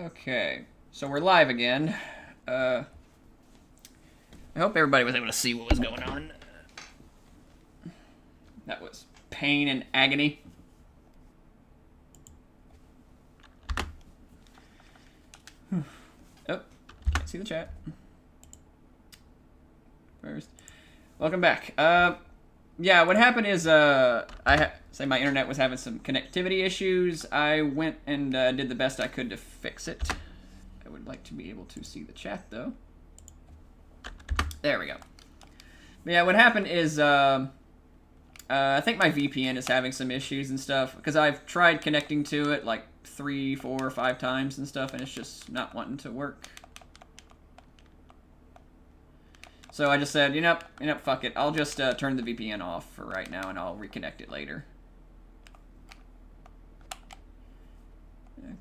Okay, so we're live again. I hope everybody was able to see what was going on. That was pain and agony. Oh, can't see the chat. First, welcome back. Yeah, what happened is say my internet was having some connectivity issues. I went and did the best I could to fix it. I would like to be able to see the chat though. There we go. But yeah, what happened is I think my VPN is having some issues and stuff because I've tried connecting to it like 3, 4, 5 times and stuff, and it's just not wanting to work. So I just said, you know, fuck it. I'll just turn the VPN off for right now, and I'll reconnect it later.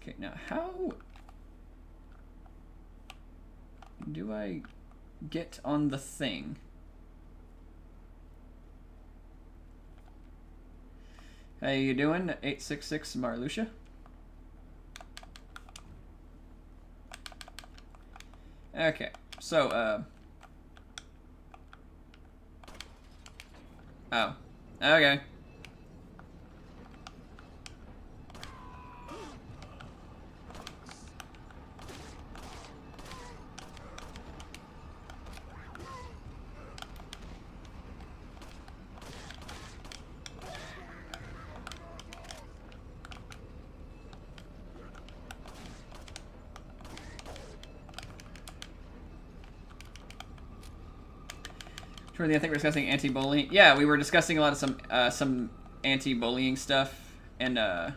Okay, now how do I get on the thing? How you doing, 866 Marluxia? Okay, so, oh, okay. I think we're discussing anti-bullying. Yeah, we were discussing a lot of some anti-bullying stuff, and oh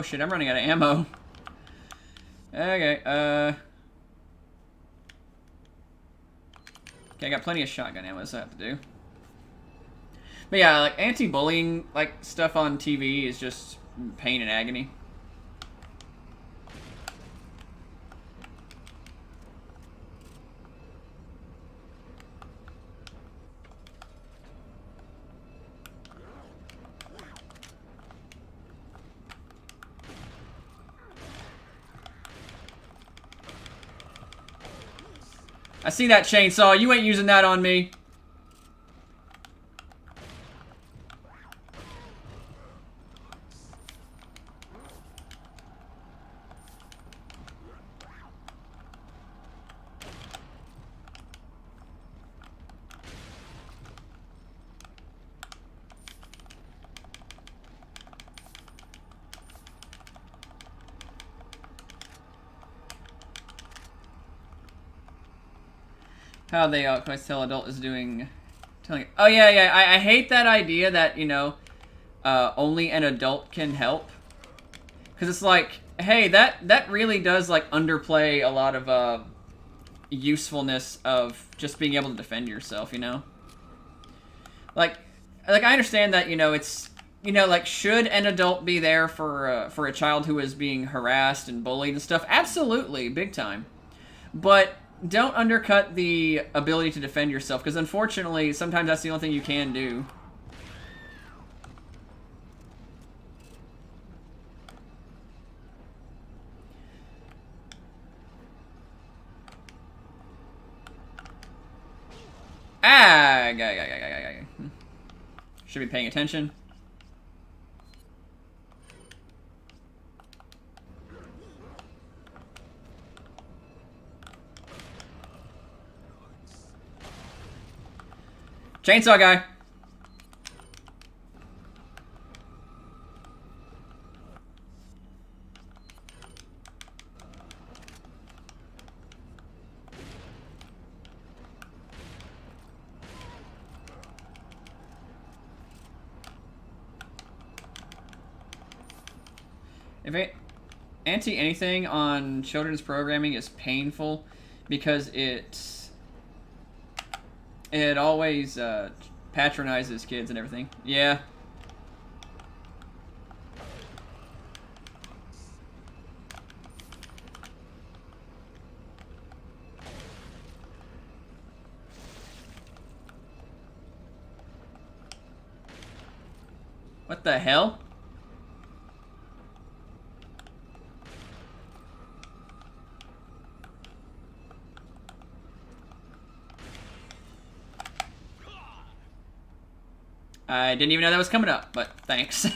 shit, I'm running out of ammo. Okay, okay, I got plenty of shotgun ammo. That's what I have to do. But yeah, like anti-bullying like stuff on TV is just pain and agony. I see that chainsaw. You ain't using that on me. How they tell adult is doing. Oh yeah. I hate that idea that, you know, only an adult can help. Because it's like, hey, that really does like underplay a lot of usefulness of just being able to defend yourself, you know? Like I understand that, you know, it's, you know, like, should an adult be there for a child who is being harassed and bullied and stuff? Absolutely, big time. But don't undercut the ability to defend yourself, because unfortunately, sometimes that's the only thing you can do. Ah! Should be paying attention. Chainsaw guy. If anti-anything on children's programming is painful because it always patronizes kids and everything. Yeah. the hell? I didn't even know that was coming up, but thanks.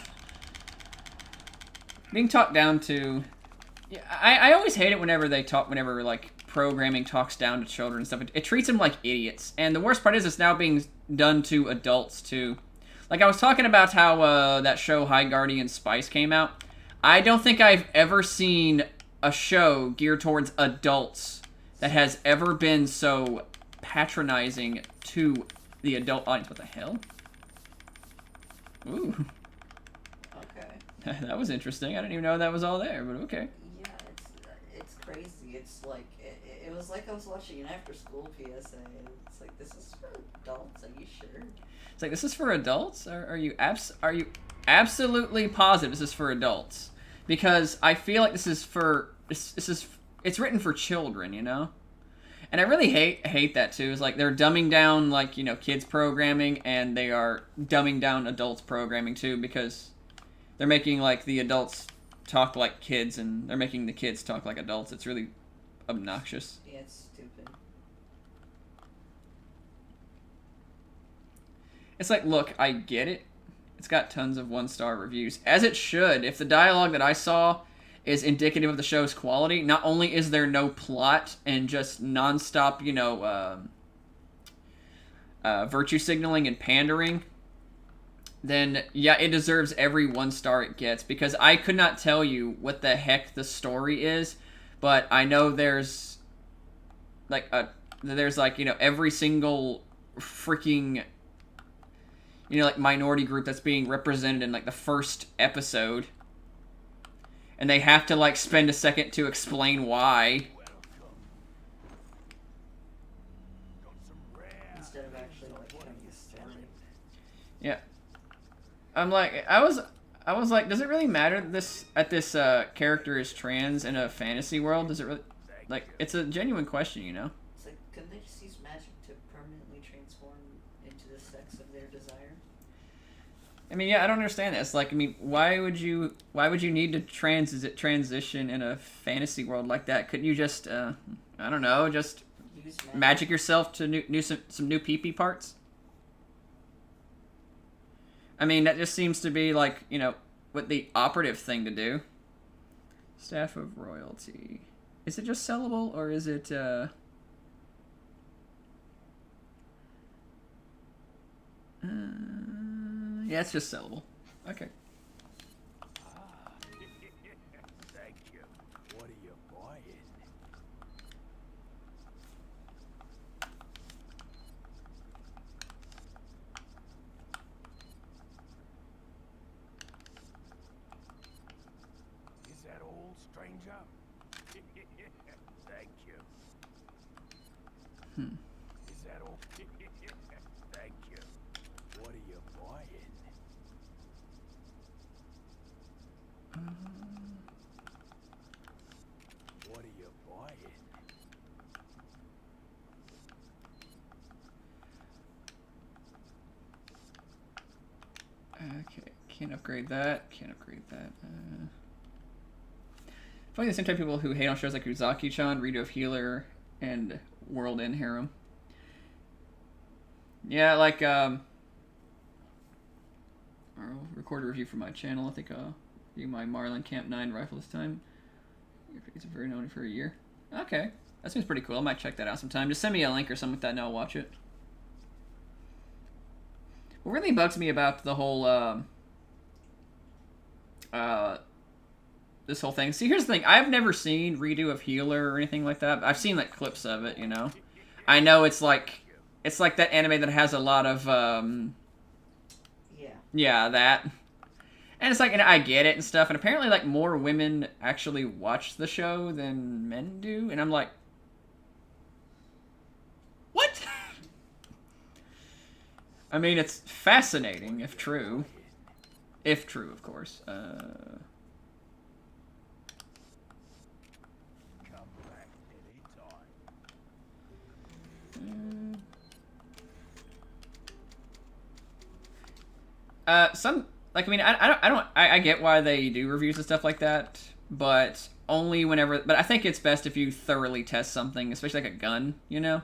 Being talked down to... Yeah, I always hate it whenever like, programming talks down to children and stuff. It treats them like idiots. And the worst part is it's now being done to adults, too. Like, I was talking about how that show High Guardian Spice came out. I don't think I've ever seen a show geared towards adults that has ever been so patronizing to the adult audience. What the hell? Ooh. Okay. That was interesting. I didn't even know that was all there, but okay. Yeah, it's crazy. It's like it was like I was watching an after-school PSA. It's like, this is for adults. Are you sure? It's like, this is for adults? Are you absolutely positive this is for adults? Because I feel like this is it's written for children, you know? And I really hate that too. It's like they're dumbing down, like, you know, kids programming, and they are dumbing down adults programming too, because they're making like the adults talk like kids, and they're making the kids talk like adults. It's really obnoxious. Yeah, it's stupid. It's like, look, I get it. It's got tons of 1-star reviews, as it should. If the dialogue that I saw is indicative of the show's quality, not only is there no plot and just nonstop, you know, virtue signaling and pandering, then yeah, it deserves every 1-star it gets, because I could not tell you what the heck the story is, but I know there's like you know, every single freaking, you know, like, minority group that's being represented in like the first episode, and they have to like spend a second to explain why. Instead of actually like telling a story. Yeah. I'm like, I was like, does it really matter that this character is trans in a fantasy world? Does it really, like, it's a genuine question, you know? It's like, couldn't they just use magic to permanently transform into the sex of their desire? I mean, yeah, I don't understand this. Like, I mean, why would you need to transition in a fantasy world like that? Couldn't you just, I don't know, just Use magic yourself to some new pee-pee parts? I mean, that just seems to be like, you know, what the operative thing to do. Staff of Royalty. Is it just sellable, or is it, yeah, it's just sellable. Okay. Thank you. What are you buying? Is that all, stranger? Thank you. Is that all? Thank you. What are you buying? What are you buying? Okay, can't upgrade that. Can't upgrade that. Probably the same type of people who hate on shows like Uzaki-chan, Redo of Healer, and World End Harem. Yeah, like, I'll record a review for my channel. I think I'll do my Marlin Camp 9 rifle this time. It's very known for a year. Okay, that seems pretty cool. I might check that out sometime. Just send me a link or something like that and I'll watch it. What really bugs me about the whole, this whole thing. See, here's the thing. I've never seen Redo of Healer or anything like that. I've seen, like, clips of it, you know? I know it's like that anime that has a lot of, yeah, that. And it's like, and I get it and stuff, and apparently, like, more women actually watch the show than men do, and I'm like, what? I mean, it's fascinating, if true. If true, of course. like, I mean, I get why they do reviews and stuff like that, but only whenever, but I think it's best if you thoroughly test something, especially like a gun, you know?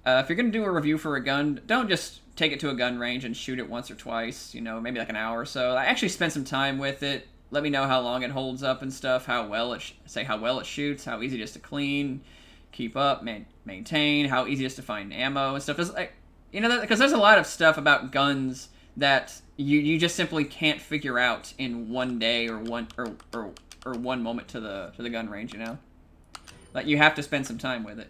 If you're going to do a review for a gun, don't just take it to a gun range and shoot it once or twice, you know, maybe like an hour or so. I actually spend some time with it. Let me know how long it holds up and stuff, how well it shoots, how easy it is to clean, keep up, maintain, how easy it is to find ammo and stuff. Like, you know, because there's a lot of stuff about guns that you just simply can't figure out in one day or one moment to the gun range, you know? Like, you have to spend some time with it.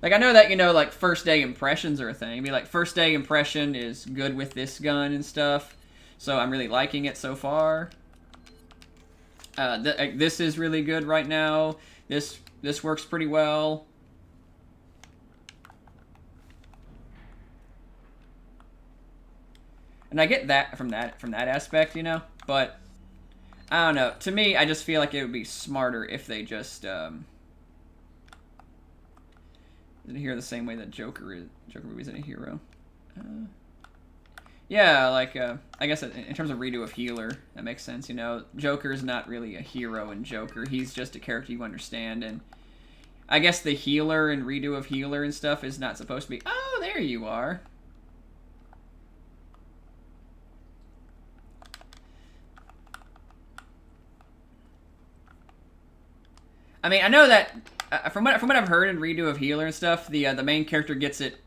Like, I know that, you know, like, first day impressions are a thing. Be like, first day impression is good with this gun and stuff. So I'm really liking it so far. This is really good right now. This works pretty well. And I get that from that aspect, you know? But, I don't know. To me, I just feel like it would be smarter if they just, isn't a hero the same way that Joker isn't a hero. Yeah, like, I guess in terms of redo of healer, that makes sense, you know? Joker's not really a hero in Joker. He's just a character you understand, and I guess the healer and redo of healer and stuff is not supposed to be... Oh, there you are. I mean, I know that... from what I've heard in redo of healer and stuff, the main character gets it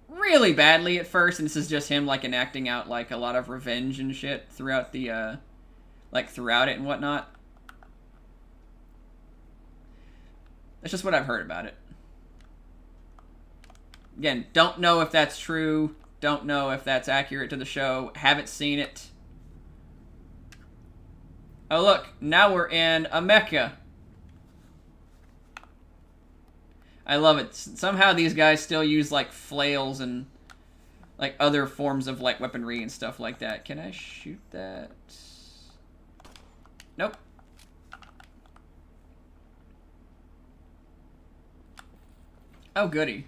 really badly at first, and this is just him like enacting out like a lot of revenge and shit throughout the throughout it and whatnot. That's just what I've heard about it. Again, don't know if that's true. Don't know if that's accurate to the show. Haven't seen it. Oh look, now we're in a mecha. I love it. Somehow these guys still use, like, flails and, like, other forms of, like, weaponry and stuff like that. Can I shoot that? Nope. Oh, goody.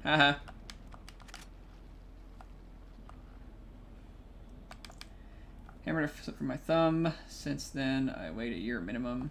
Haha. Hammer to slip from my thumb. Since then, I wait a year minimum.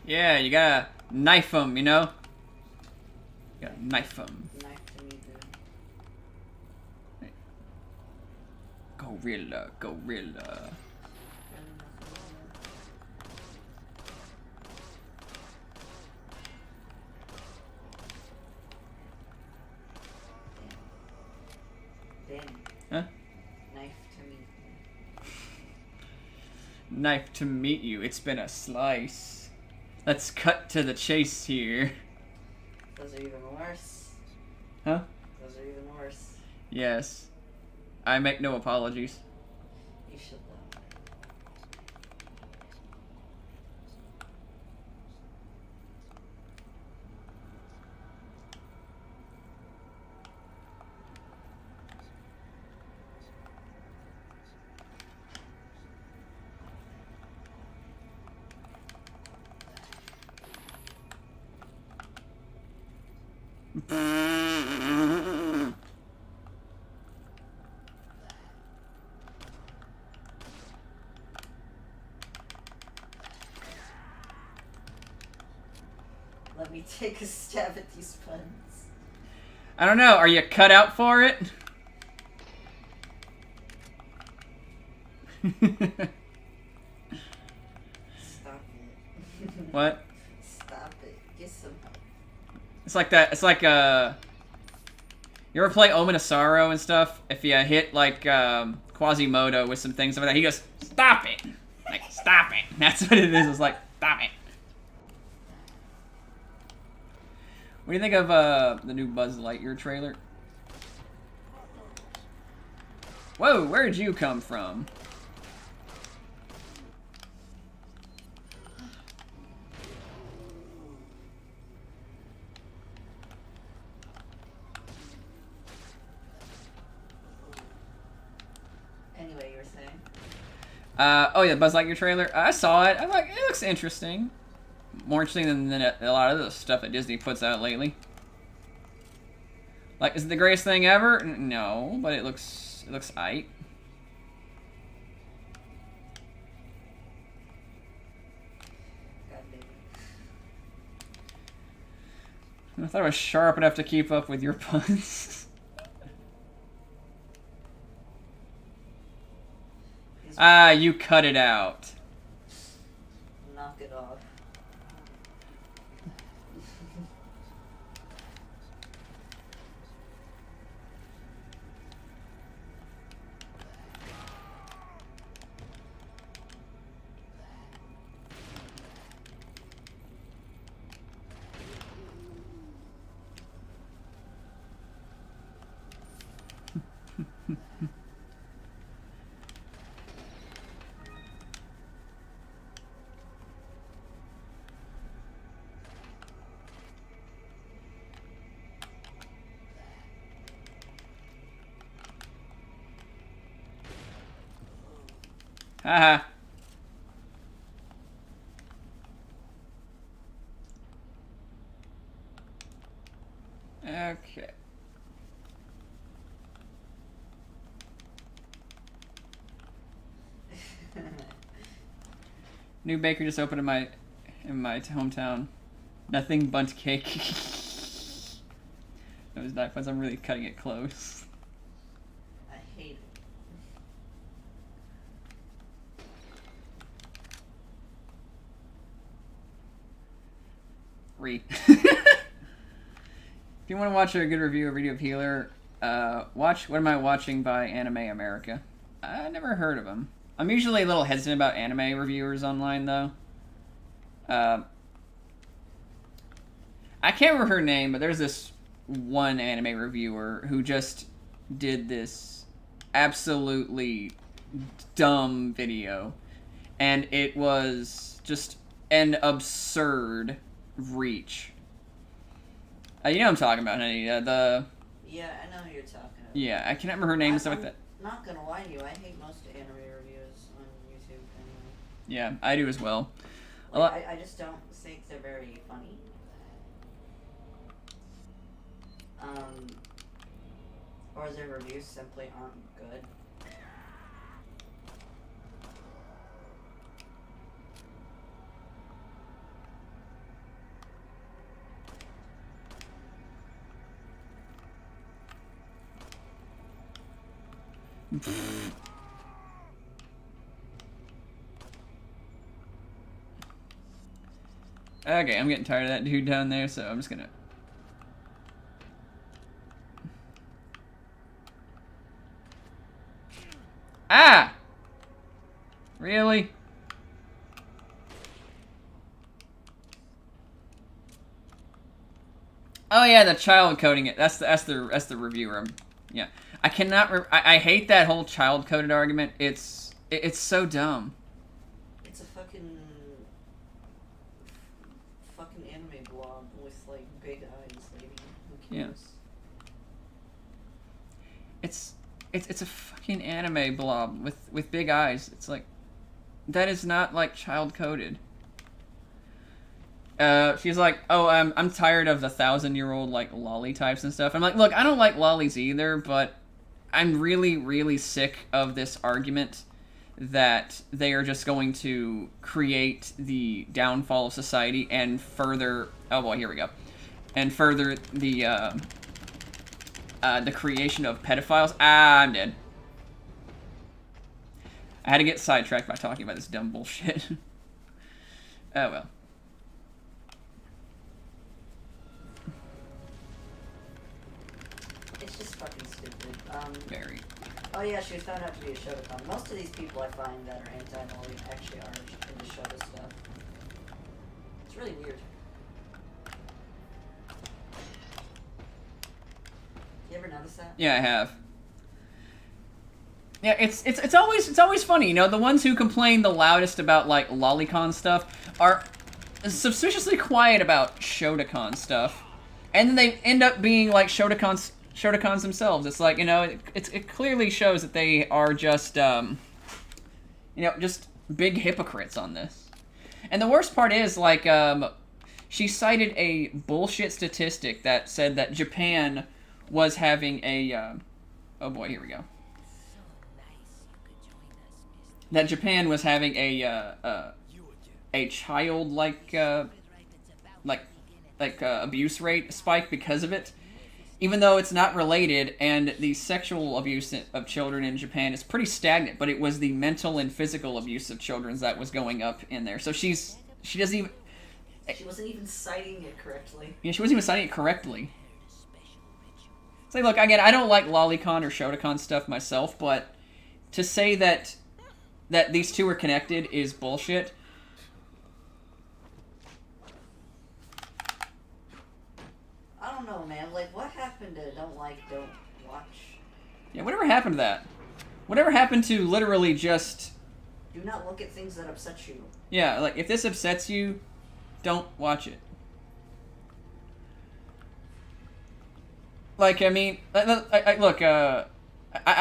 Yeah, you gotta knife them, you know? You gotta knife them. Gorilla, gorilla. Huh? Knife to meet you. Knife to meet you. It's been a slice. Let's cut to the chase here. Those are even worse. Huh? Those are even worse. Yes. I make no apologies. You should though. Let me take a stab at these puns. I don't know. Are you cut out for it? Stop it. What? Stop it. Get some help. It's like that. It's like You ever play Omen of Sorrow and stuff? If you hit like Quasimodo with some things like that, he goes, "Stop it!" Like, stop it. That's what it is. It's like, stop it. What do you think of the new Buzz Lightyear trailer? Whoa, where'd you come from? Anyway, you were saying? Oh yeah, Buzz Lightyear trailer. I saw it. I'm like, it looks interesting. More interesting than a lot of the stuff that Disney puts out lately. Like, is it the greatest thing ever? No, but it looks aight. God damn it. I thought I was sharp enough to keep up with your puns. Ah, you cut it out. Knock it off. Haha. Okay. New bakery just opened in my hometown. Nothing but cake. Those knife ones, I'm really cutting it close. I hate it. If you want to watch a good review of Video of Healer, watch What Am I Watching by Anime America. I never heard of them. I'm usually a little hesitant about anime reviewers online, though. I can't remember her name, but there's this one anime reviewer who just did this absolutely dumb video. And it was just an absurd reach. You know what I'm talking about, honey. Yeah, I know who you're talking about. Yeah, I can't remember her name and stuff like that. Not gonna lie to you, I hate most anime reviews on YouTube anyway. Yeah, I do as well. Like, I just don't think they're very funny. Or their reviews simply aren't good. Okay, I'm getting tired of that dude down there, so I'm just gonna... Ah! Really? Oh yeah, the child coding it. That's the reviewer. Yeah, I cannot. I hate that whole child coded argument. It's so dumb. It's a fucking anime blob with like big eyes, lady. Who cares? Yeah. It's a fucking anime blob with big eyes. It's like, that is not like child coded. She's like, oh, I'm tired of the 1,000-year-old like lolly types and stuff. I'm like, look, I don't like lollies either, but I'm really, really sick of this argument that they are just going to create the downfall of society and further. Oh boy, here we go, and further the creation of pedophiles. Ah, I'm dead. I had to get sidetracked by talking about this dumb bullshit. Oh well. It's just fucking stupid. Very. Oh yeah, she was found out to be a Shotokan. Most of these people I find that are anti-lolly actually are into Shota stuff. It's really weird. You ever notice that? Yeah, I have. Yeah, it's always funny, you know, the ones who complain the loudest about like lolicon stuff are suspiciously quiet about Shotokan stuff. And then they end up being like Shotokans themselves. It's like, you know, it clearly shows that they are just you know, just big hypocrites on this. And the worst part is like she cited a bullshit statistic that said that Japan was having a oh boy, here we go. That Japan was having a child abuse rate spike because of it, even though it's not related, and the sexual abuse of children in Japan is pretty stagnant, but it was the mental and physical abuse of children that was going up in there. So she doesn't even. She wasn't even citing it correctly. Yeah, she wasn't even citing it correctly. It's like, look, again, I don't like lolicon or Shotokan stuff myself, but to say that these two are connected is bullshit. I don't know, man. Like, what happened to don't like, don't watch? Yeah, whatever happened to that? Whatever happened to literally just... Do not look at things that upset you. Yeah, like, if this upsets you, don't watch it. Like, I mean, look, I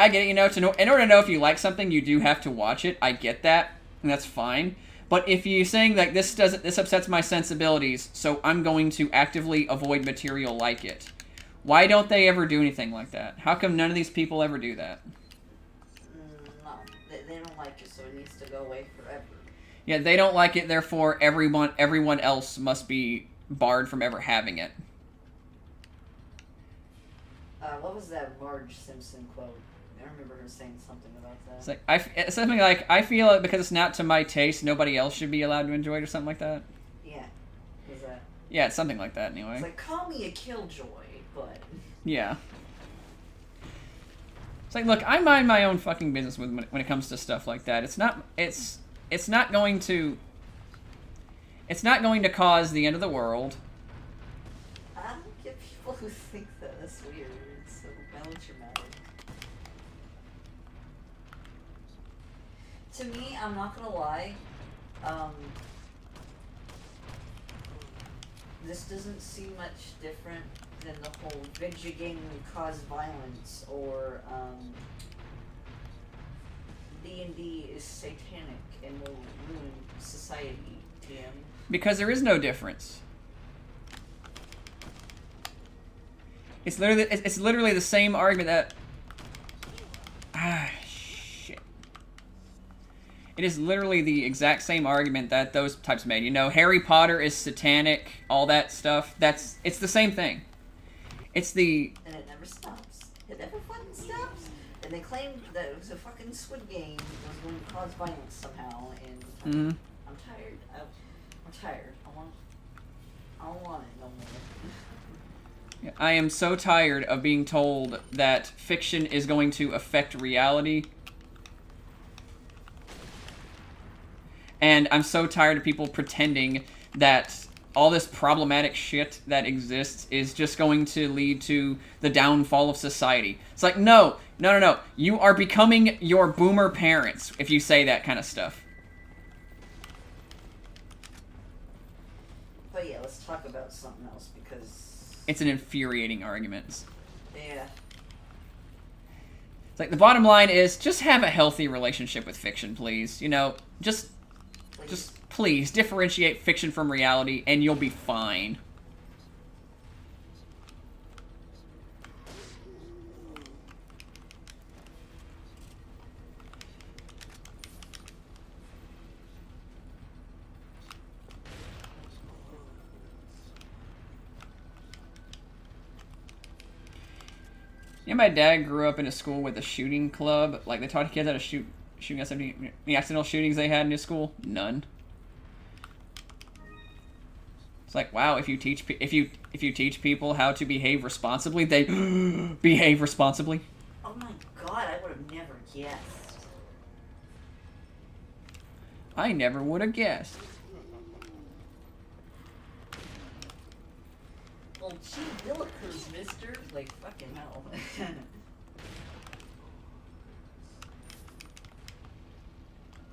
get it, you know, in order to know if you like something, you do have to watch it. I get that, and that's fine. But if you're saying that this upsets my sensibilities, so I'm going to actively avoid material like it, why don't they ever do anything like that? How come none of these people ever do that? No, they don't like it, so it needs to go away forever. Yeah, they don't like it, therefore everyone else must be barred from ever having it. What was that Marge Simpson quote? I remember her saying something about that. It's like it's something like, I feel it because it's not to my taste, nobody else should be allowed to enjoy it, or something like that. Yeah. Was that? Yeah, it's something like that anyway. It's like, call me a killjoy, but... Yeah. It's like, look, I mind my own fucking business when it comes to stuff like that. It's not going to cause the end of the world. I don't get people who think that that's weird. It's so melodramatic. To me, I'm not gonna lie, this doesn't seem much different than the whole video game will cause violence, or D&D is satanic and will ruin society, TM. Because there is no difference. It's literally the same argument that... shit. It is literally the exact same argument that those types made. You know, Harry Potter is satanic, all that stuff. It's the same thing. It's the... And it never stops. It never fucking stops. And they claimed that it was a fucking Squid Game that was going to cause violence somehow, and I'm tired. I'm tired. I don't want it no more. I am so tired of being told that fiction is going to affect reality. And I'm so tired of people pretending that all this problematic shit that exists is just going to lead to the downfall of society. It's like, no. You are becoming your boomer parents if you say that kind of stuff. But yeah, let's talk about something else because... It's an infuriating argument. Yeah. It's like, the bottom line is, just have a healthy relationship with fiction, please. You know, just please, differentiate fiction from reality, and you'll be fine. Yeah, my dad grew up in a school with a shooting club. Like, they taught kids how to shooting us. Any accidental shootings they had in his school? None. It's like, wow, if you teach people how to behave responsibly, they behave responsibly. Oh my god, I would have never guessed. I never would have guessed. Well, gee willikers, mister. Like, fucking hell.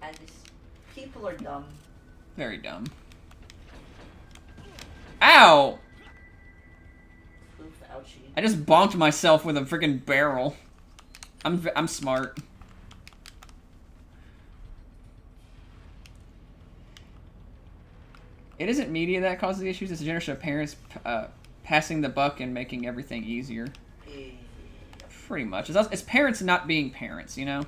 I just... People are dumb. Very dumb. Ow! Oof, ouchie. I just bonked myself with a freaking barrel. I'm smart. It isn't media that causes the issues. It's a generation of parents passing the buck and making everything easier. Yeah. Pretty much. It's parents not being parents, you know?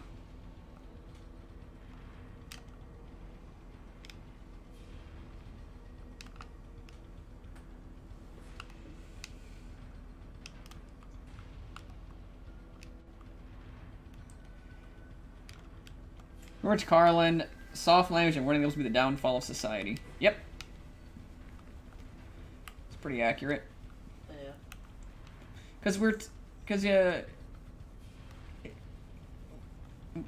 George Carlin, soft language and wording will be the downfall of society. Yep. It's pretty accurate. Yeah. Because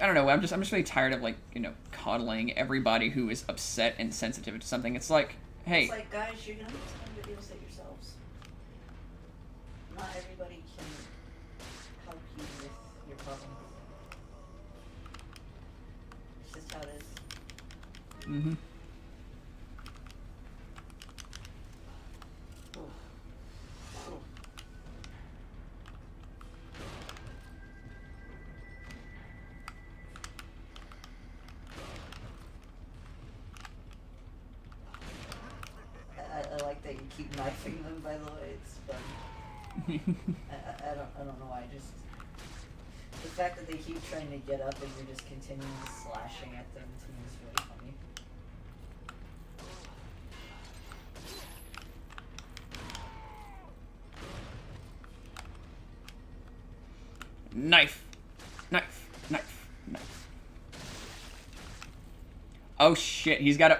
I don't know, I'm just really tired of, like, you know, coddling everybody who is upset and sensitive to something. It's like, hey. It's like, guys, you're gonna have to deal with it yourselves. Not everybody can help you with your problem. It's just how it is. Mm-hmm. I like that you keep knifing them, by the way. It's fun. I don't know why. Just the fact that they keep trying to get up and you're just continuing slashing at them to me is really funny. Knife. Knife. Knife. Knife. Oh shit, he's got a...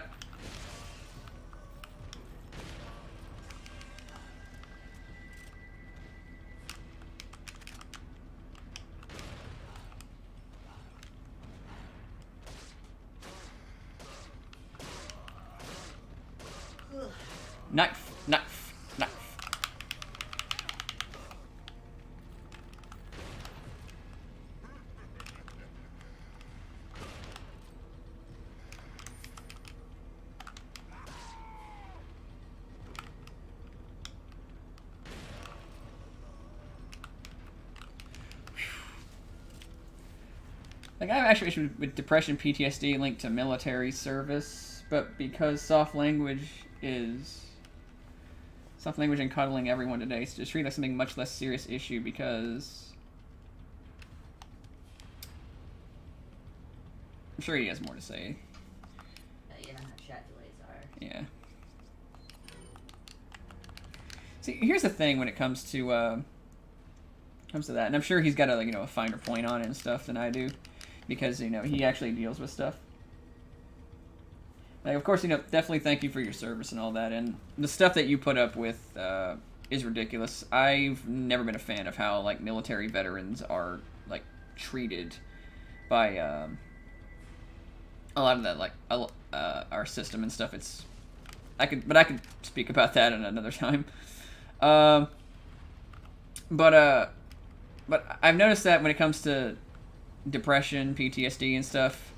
Knife, knife, knife. Like, I have actually issues with depression, PTSD linked to military service, but because soft language and coddling everyone today, it's just treated like something much less serious issue because I'm sure he has more to say. You know how chat delays are. Yeah. See, here's the thing when it comes to that, and I'm sure he's got a, like, you know, a finer point on it and stuff than I do, because, you know, he actually deals with stuff. Like, of course, you know, definitely thank you for your service and all that, and the stuff that you put up with is ridiculous. I've never been a fan of how, like, military veterans are, like, treated by a lot of that, like, our system and stuff. I could speak about that at another time. But I've noticed that when it comes to depression, PTSD, and stuff,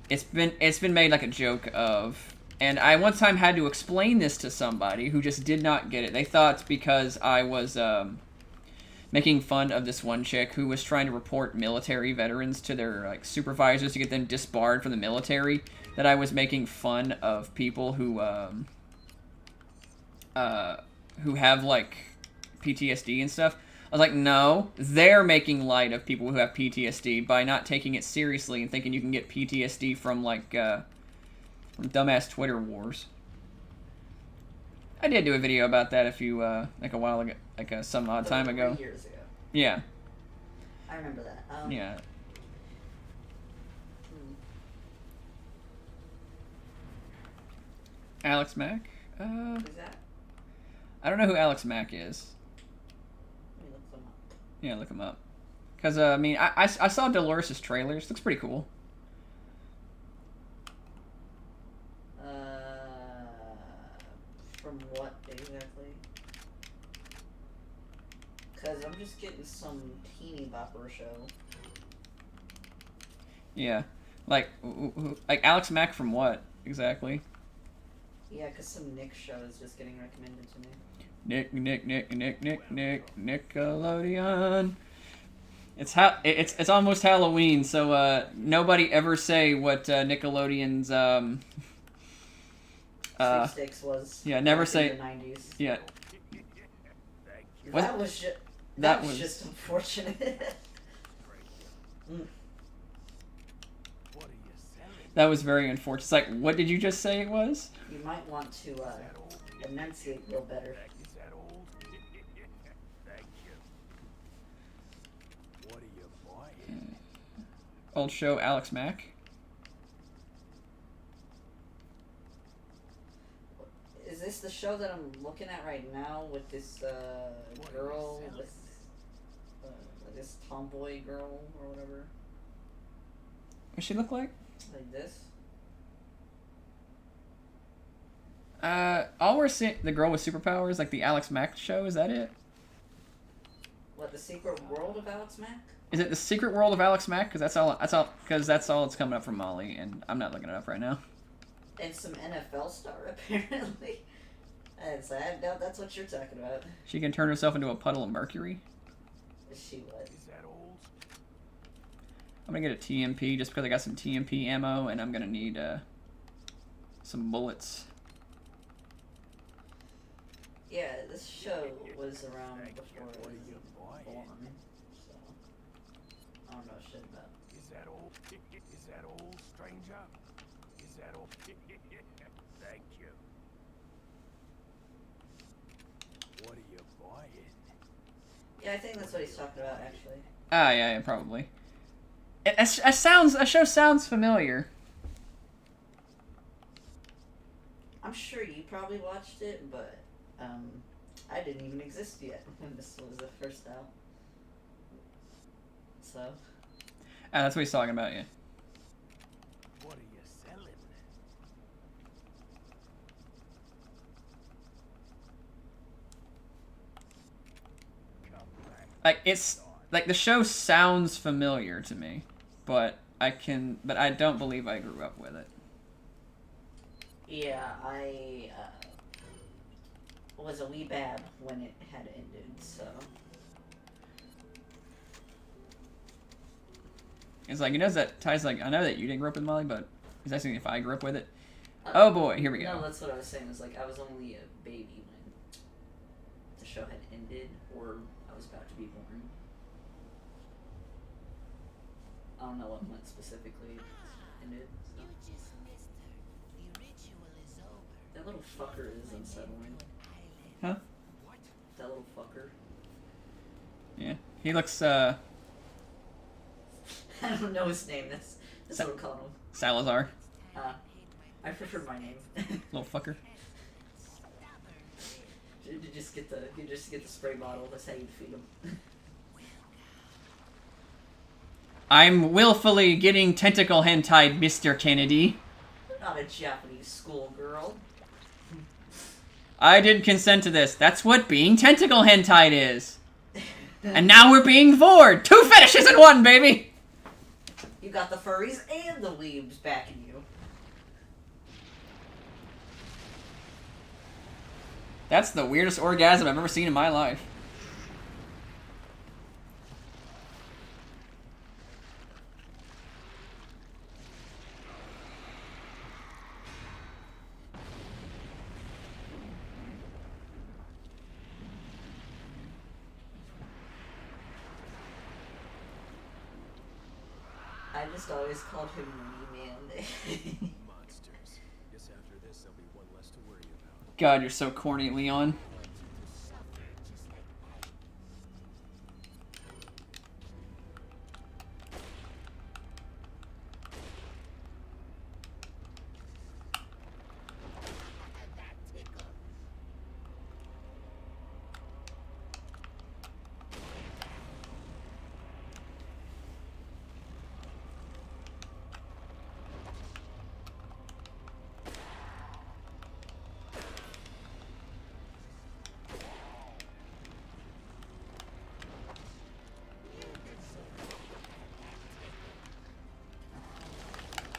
it's been made like a joke of. And I one time had to explain this to somebody who just did not get it. They thought because I was making fun of this one chick who was trying to report military veterans to their like supervisors to get them disbarred from the military, that I was making fun of people who have like PTSD and stuff. I was like, no, they're making light of people who have PTSD by not taking it seriously and thinking you can get PTSD from like dumbass Twitter wars. I did do a video about that like a while ago, like some odd time ago. Years ago. Yeah. I remember that. Yeah. Alex Mack? Who's that? I don't know who Alex Mack is. Let me look them up. Yeah, look him up. Because, I mean, I saw Dolores' trailers. Looks pretty cool. From what exactly? Because I'm just getting some teeny bopper show. Yeah. Like Alex Mack from what, exactly? Yeah, because some Nick show is just getting recommended to me. Nickelodeon. It's almost Halloween, so nobody ever say what Nickelodeon's Sweepstakes was. Yeah, never back say. in the 90s. Yeah. That was just. That was was just unfortunate. That was very unfortunate. It's like, what did you just say it was? You might want to enunciate a little better. Old show, Alex Mack. Is this the show that I'm looking at right now with this girl, with this tomboy girl or whatever? What she look like? Like this? All we're seeing, the girl with superpowers, like the Alex Mack show, is that it? What, the Secret World of Alex Mack? Is it the Secret World of Alex Mack? Because that's all that's coming up from Molly, and I'm not looking it up right now. And some NFL star, apparently. And so I doubt that's what you're talking about. She can turn herself into a puddle of mercury. She would. I'm gonna get a TMP just because I got some TMP ammo, and I'm gonna need some bullets. Yeah, this show was around before I was born, so I don't know shit about. Is that all, stranger? Is that all? Thank you. What are you buying? Yeah, I think that's what he's talking about, actually. Ah, yeah, probably. A show sounds familiar. I'm sure you probably watched it, but I didn't even exist yet when this was the first out. So. Ah, that's what he's talking about, yeah. What are you selling? Like it's like the show sounds familiar to me, but I don't believe I grew up with it. Yeah, I was a wee bab when it had ended, so. It's like, that Ty's like, I know that you didn't grow up with Molly, but he's asking if I grew up with it. Oh boy, here we go. No, that's what I was saying. Is like I was only a baby when the show had ended, or I was about to be born. I don't know what month specifically it ended. So. You just missed her. The ritual is over. That little fucker is unsettling. Huh? That little fucker. Yeah, he looks I don't know his name. That's what I'm calling him. Salazar. I prefer my name. Little fucker. You just get the spray bottle. That's how you feed him. I'm willfully getting tentacle hentai, Mr. Kennedy. Not a Japanese schoolgirl. I didn't consent to this. That's what being tentacle hentai is. And now we're being vored. 2 fetishes in 1, baby. You got the furries and the weebs backing you. That's the weirdest orgasm I've ever seen in my life. I just always called him Wee Man. Monsters. Guess after this, there'll be one less to worry about. God, you're so corny, Leon.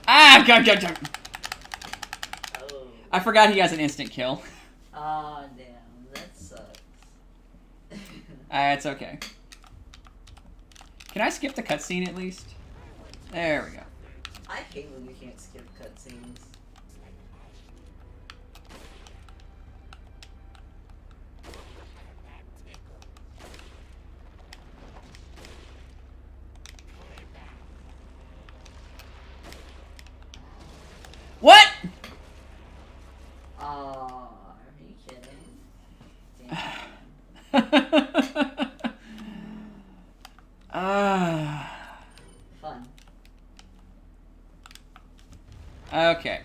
Ah, God. Oh. I forgot he has an instant kill. Aw, damn. That sucks. It's okay. Can I skip the cutscene at least? There we go. I hate when you can't skip cutscenes. What? Aw, are you kidding? Damn. Fun. Okay.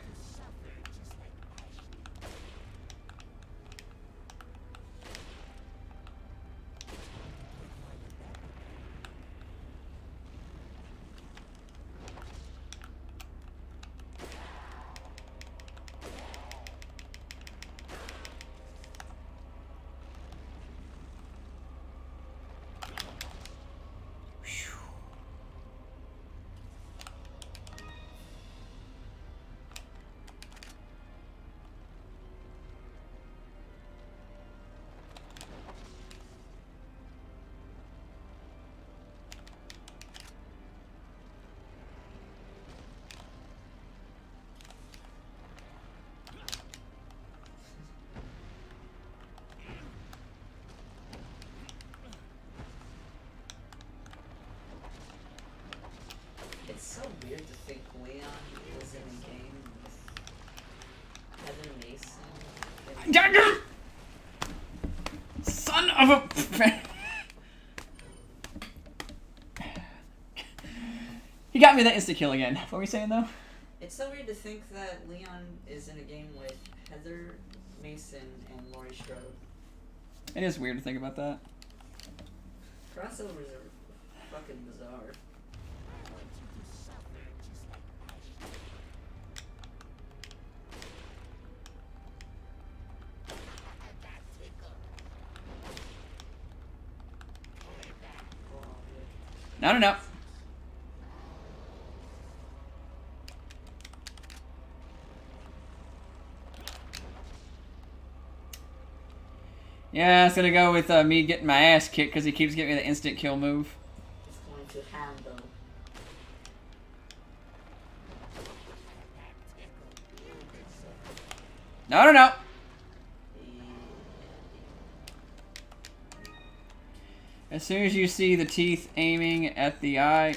It's so weird to think Leon was in a game with Heather Mason. Son of a... He got me that insta kill again. What were we saying though? It's so weird to think that Leon is in a game with Heather Mason and Laurie Strode. It is weird to think about that. Crossovers are fucking bizarre. No. Yeah, it's gonna go with me getting my ass kicked because he keeps giving me the instant kill move. It's going to handle. No. As soon as you see the teeth aiming at the eye,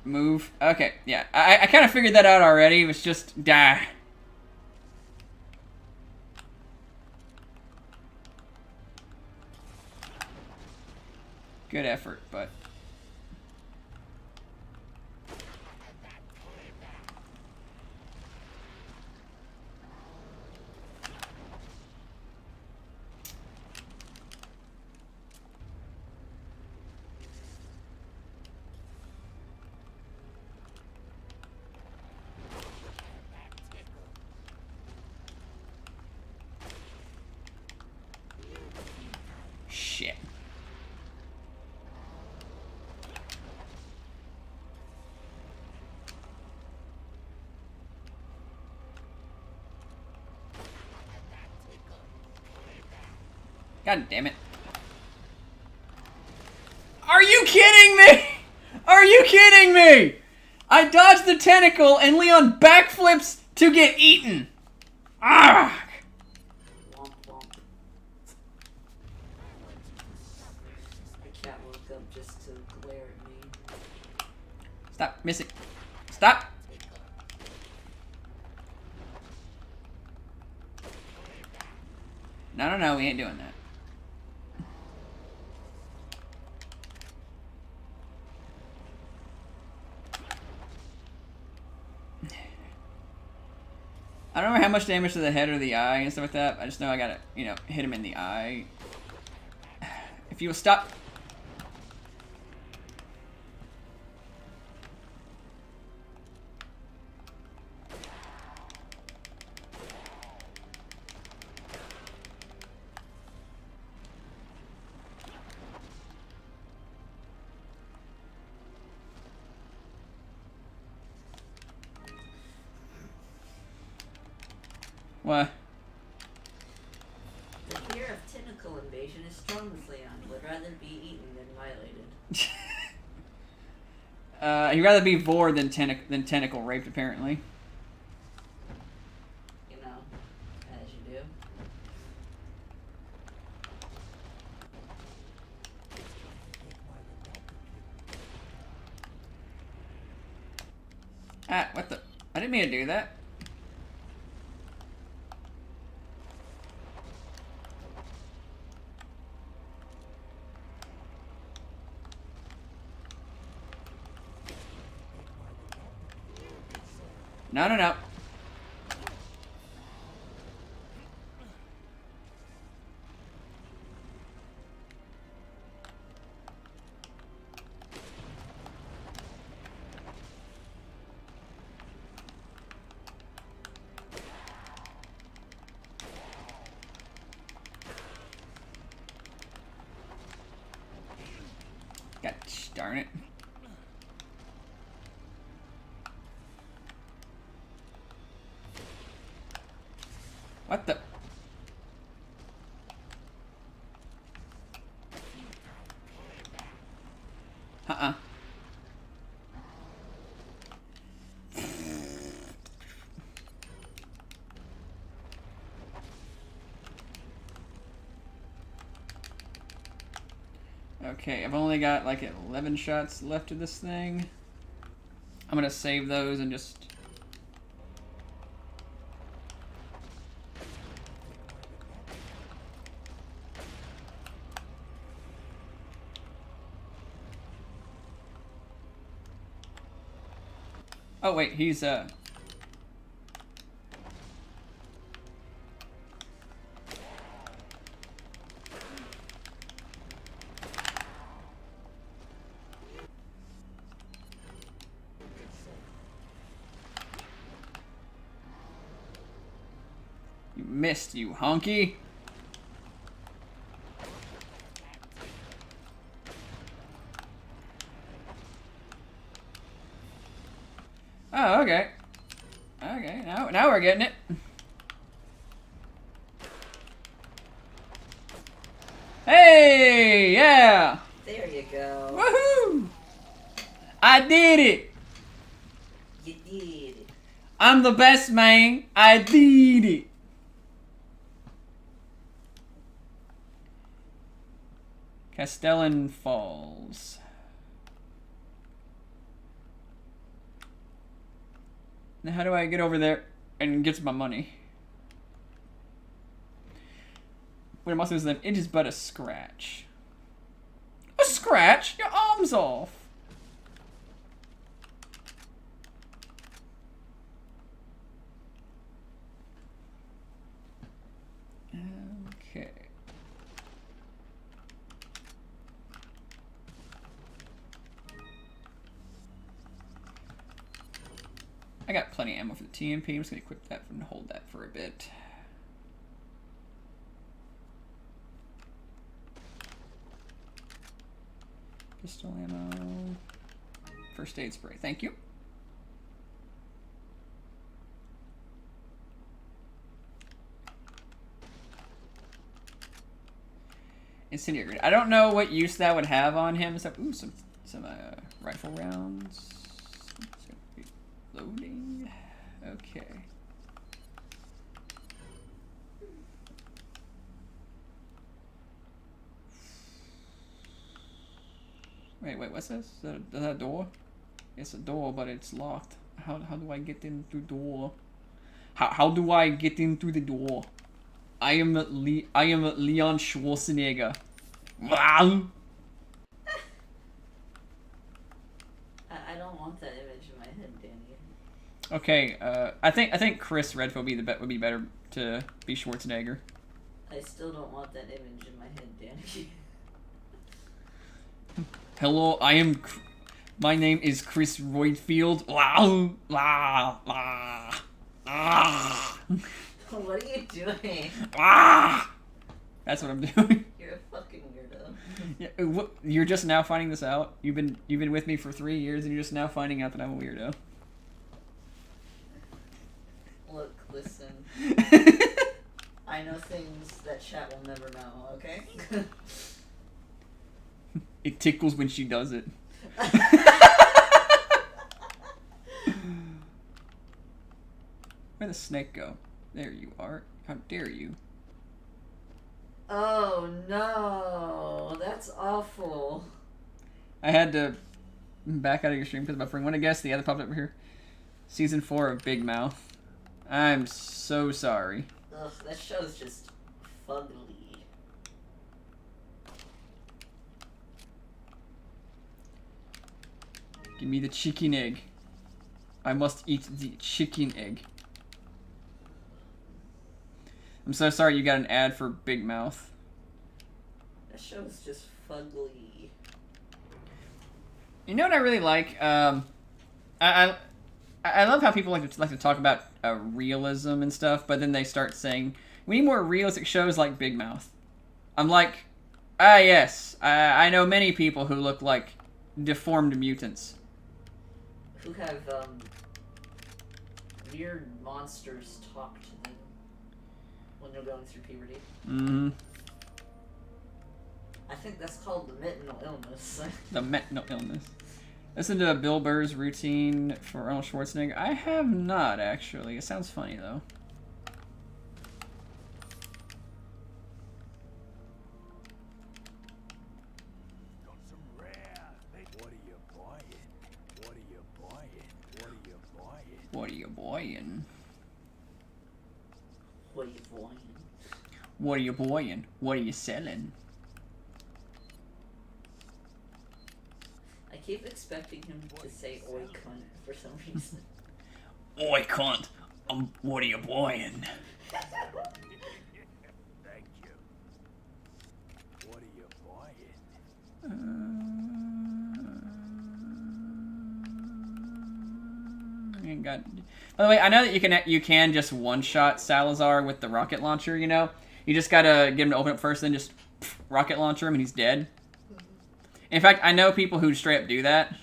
move. Okay, yeah. I kind of figured that out already. It was just die. Good effort, but... God damn it. Are you kidding me? Are you kidding me? I dodged the tentacle and Leon backflips to get eaten. Ah! Womp womp. The cat woke up just to glare at me. Stop missing. Stop. No, we ain't doing that. I don't remember how much damage to the head or the eye and stuff like that. I just know I gotta, you know, hit him in the eye. If you will stop. What? The fear of tentacle invasion is strong with Leon. He would rather be eaten than violated. He'd rather be bored than tentacle raped, apparently. You know, as you do. Ah, what the? I didn't mean to do that. No. Gosh darn it. What the? Uh-uh. Okay, I've only got like 11 shots left of this thing. I'm gonna save those and just... Oh wait, he's You missed, you honky. Oh, okay. Okay, now we're getting it. Hey, yeah. There you go. Woohoo! I did it. You did it. I'm the best, man. I did it. Castellan Falls. Now how do I get over there and get my money? When most of them, it is but a scratch. A scratch? Your arm's off. Okay. I got plenty of ammo for the TMP. I'm just gonna equip that and hold that for a bit. Pistol ammo. First aid spray. Thank you. Incendiary grenade. I don't know what use that would have on him. So, ooh, some rifle rounds. Loading. Okay. Wait, what's this? Is that a door? It's a door, but it's locked. How do I get into the door? How do I get into the door? I am Leon Schwarzenegger. Wow. I don't want that image in my head, Danny. Okay, I think Chris Redfield would be better to be Schwarzenegger. I still don't want that image in my head, Danny. Hello, my name is Chris Redfield. Wow, la, la, ah. What are you doing? Ah! That's what I'm doing. You're a fucking weirdo. Yeah, you're just now finding this out? You've been with me for 3 years and you're just now finding out that I'm a weirdo. Look, listen. I know things that chat will never know, okay? It tickles when she does it. Where'd the snake go? There you are. How dare you? Oh no, that's awful. I had to back out of your stream because my friend went to guess the other popped up here. Season 4 of Big Mouth. I'm so sorry. Ugh, that show's just fugly. Give me the chicken egg. I must eat the chicken egg. I'm so sorry you got an ad for Big Mouth. That show's just fugly. You know what I really like? I love how people like to talk about realism and stuff, but then they start saying we need more realistic shows like Big Mouth. I'm like, yes, I know many people who look like deformed mutants. Who have weird monsters talk to them when they're going through puberty. Mm-hmm. I think that's called the mental illness. The mental illness. Listen to Bill Burr's routine for Arnold Schwarzenegger. I have not, actually. It sounds funny, though. Got some rare. What are you buying? What are you buying? What are you buying? What are you boying? What are you boying? What are you boying? What are you selling? I keep expecting him to say oi cunt for some reason. Oi, cunt. What are you boying? Thank you. What are you buying? Ain't got. By the way, I know that you can just one-shot Salazar with the rocket launcher. You know, you just gotta get him to open up first, then just rocket launcher him, and he's dead. In fact, I know people who straight up do that,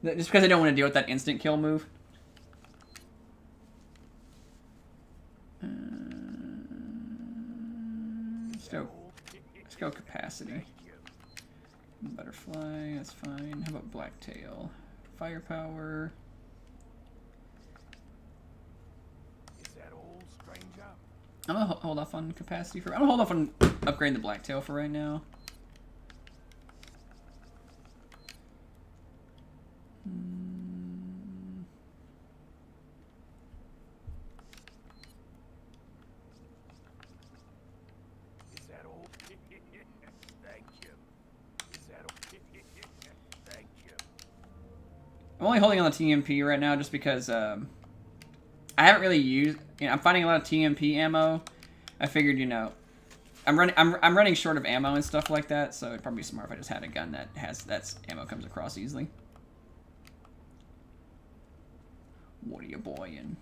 just because they don't want to deal with that instant kill move. Let's go capacity. Butterfly, that's fine. How about Blacktail? Firepower. Is that all, stranger? I'm gonna hold off on capacity for. I'm gonna hold off on upgrading the Blacktail for right now. Is that all? Thank you. Is that all? Thank you. I'm only holding on the TMP right now just because I haven't really used. You know, I'm finding a lot of TMP ammo. I figured, you know, I'm running short of ammo and stuff like that, so it'd probably be smart if I just had a gun that ammo comes across easily. What are you boying?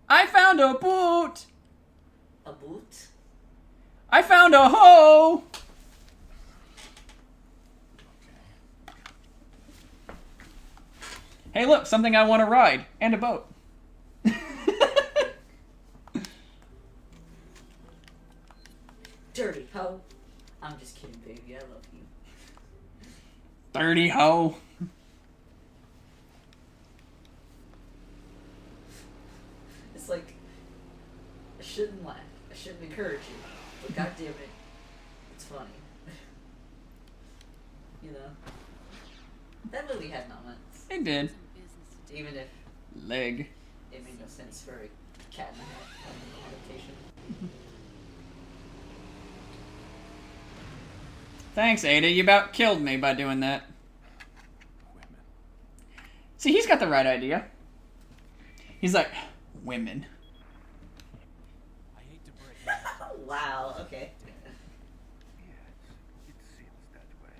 I found a boot! A boot? I found a hoe! Hey look, something I want to ride. And a boat. 30 hoe. It's like, I shouldn't laugh. I shouldn't encourage you. But goddamn it, it's funny. You know? That movie had moments. It did. Even if Leg. it made no sense for a Cat in the Hat adaptation. Thanks, Ada. You about killed me by doing that. Women. See, he's got the right idea. He's like, women. I hate to break it. Wow, okay. Yes, it seems that way.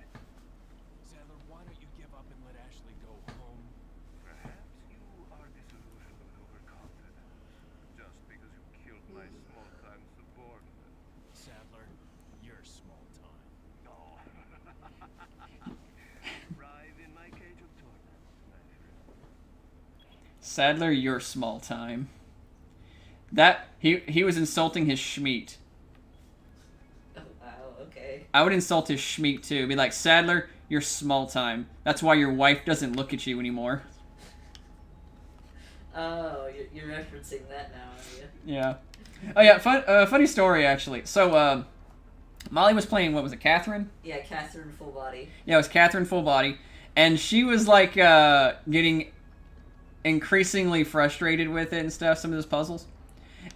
Sadler, why don't you give up and let Ashley go home? Perhaps you are disillusioned and overconfident, just because you killed my small-time subordinate. Sadler, you're small time. No. Thrive in my cage of torment, my friend. Sadler, you're small time. That, he was insulting his schmeat. Oh, wow, okay. I would insult his schmeat too. Be like, Sadler, you're small time. That's why your wife doesn't look at you anymore. Oh, you're referencing that now, are you? Yeah. Oh yeah, funny story actually. So, Molly was playing, what was it, Catherine? Yeah, Catherine Full Body. Yeah, it was Catherine Full Body. And she was like, getting increasingly frustrated with it and stuff, some of those puzzles.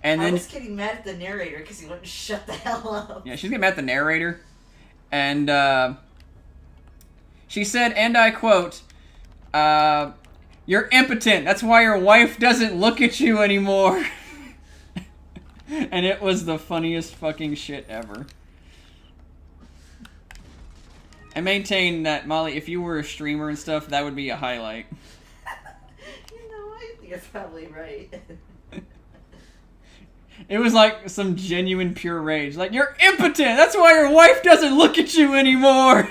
And I then, was getting mad at the narrator because he wouldn't shut the hell up. yeah, she's getting mad at the narrator. And, she said, and I quote, you're impotent. That's why your wife doesn't look at you anymore. And it was the funniest fucking shit ever. I maintain that, Molly, if you were a streamer and stuff, that would be a highlight. You know, I think you're probably right. It was like some genuine pure rage. Like, you're impotent! That's why your wife doesn't look at you anymore!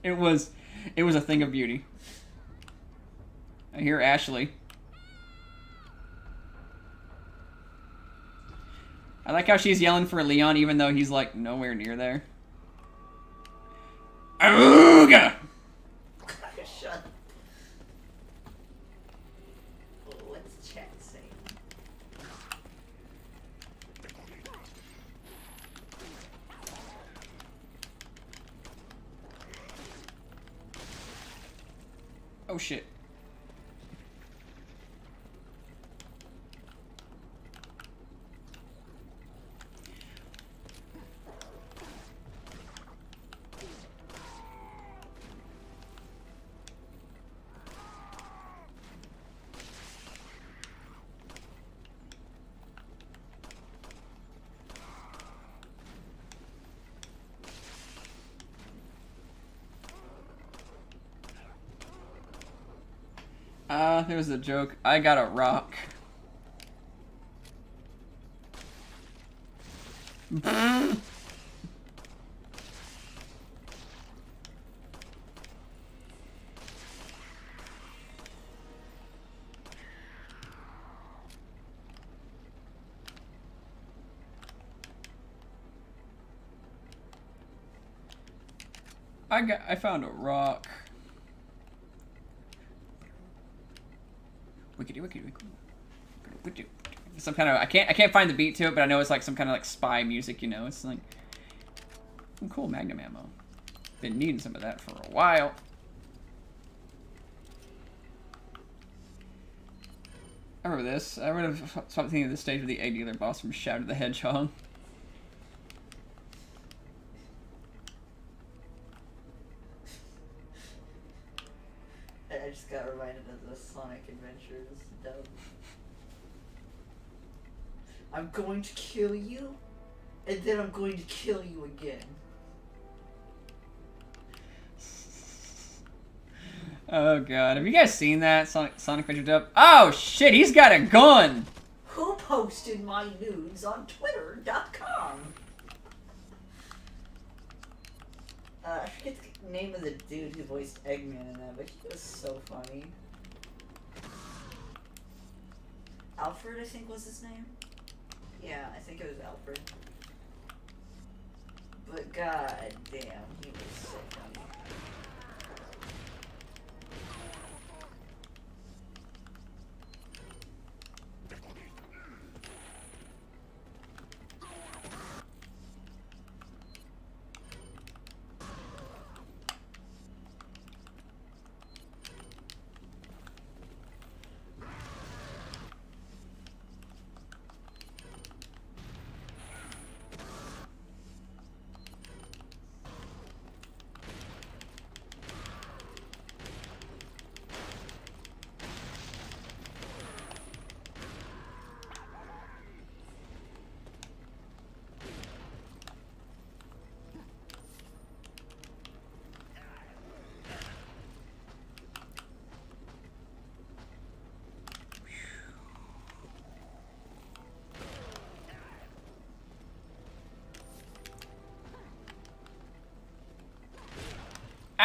It was a thing of beauty. I hear Ashley. I like how she's yelling for Leon even though he's like nowhere near there. Ooga! Shut up. What's chat saying? Oh shit. There was a joke. I got a rock. I found a rock. Wickedy. Some kind of I can't find the beat to it, but I know it's like some kind of like spy music, you know. It's like some cool Magnum ammo. Been needing some of that for a while. I remember this. I would have stopped thinking of this stage with the egg dealer boss from Shadow the Hedgehog. I just got reminded of the Sonic Adventures dub. I'm going to kill you, and then I'm going to kill you again. Oh god, have you guys seen that Sonic Adventure dub? Oh shit, he's got a gun! Who posted my nudes on Twitter.com? I forget the name of the dude who voiced Eggman in that, but he was so funny. Alfred, I think was his name? Yeah, I think it was Alfred. But god damn, he was so funny.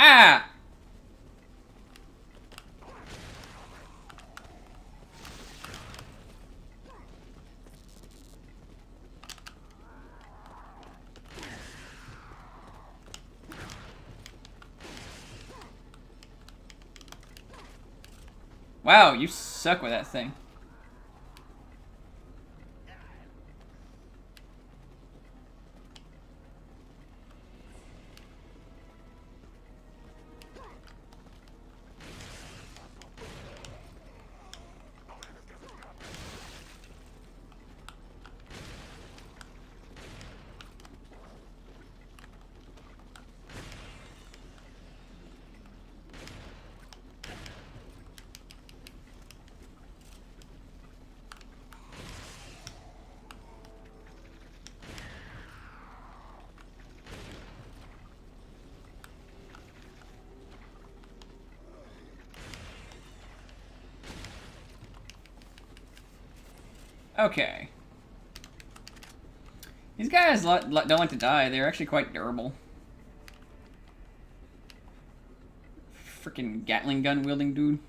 Ah! Wow, you suck with that thing. Okay. These guys don't like to die. They're actually quite durable. Freaking Gatling gun wielding dude.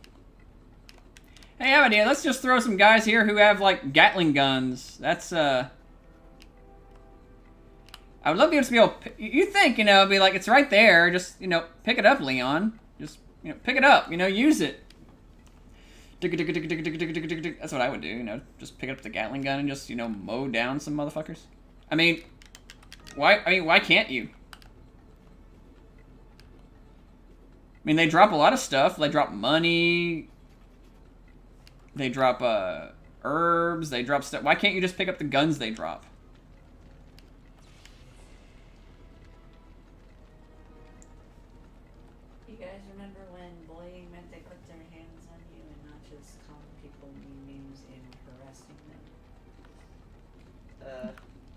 Hey, I have an idea. Let's just throw some guys here who have, like, Gatling guns. That's, I would love to be able to you think, you know, be like, it's right there. Just, you know, pick it up, Leon. Just, you know, pick it up. You know, use it. That's what I would do, you know, just pick up the Gatling gun and just, you know, mow down some motherfuckers. I mean, why can't you? I mean, they drop a lot of stuff. They drop money. They drop, herbs. They drop stuff. Why can't you just pick up the guns they drop? You guys remember when bullying meant they put their hands on you and not just calling people mean names and harassing them?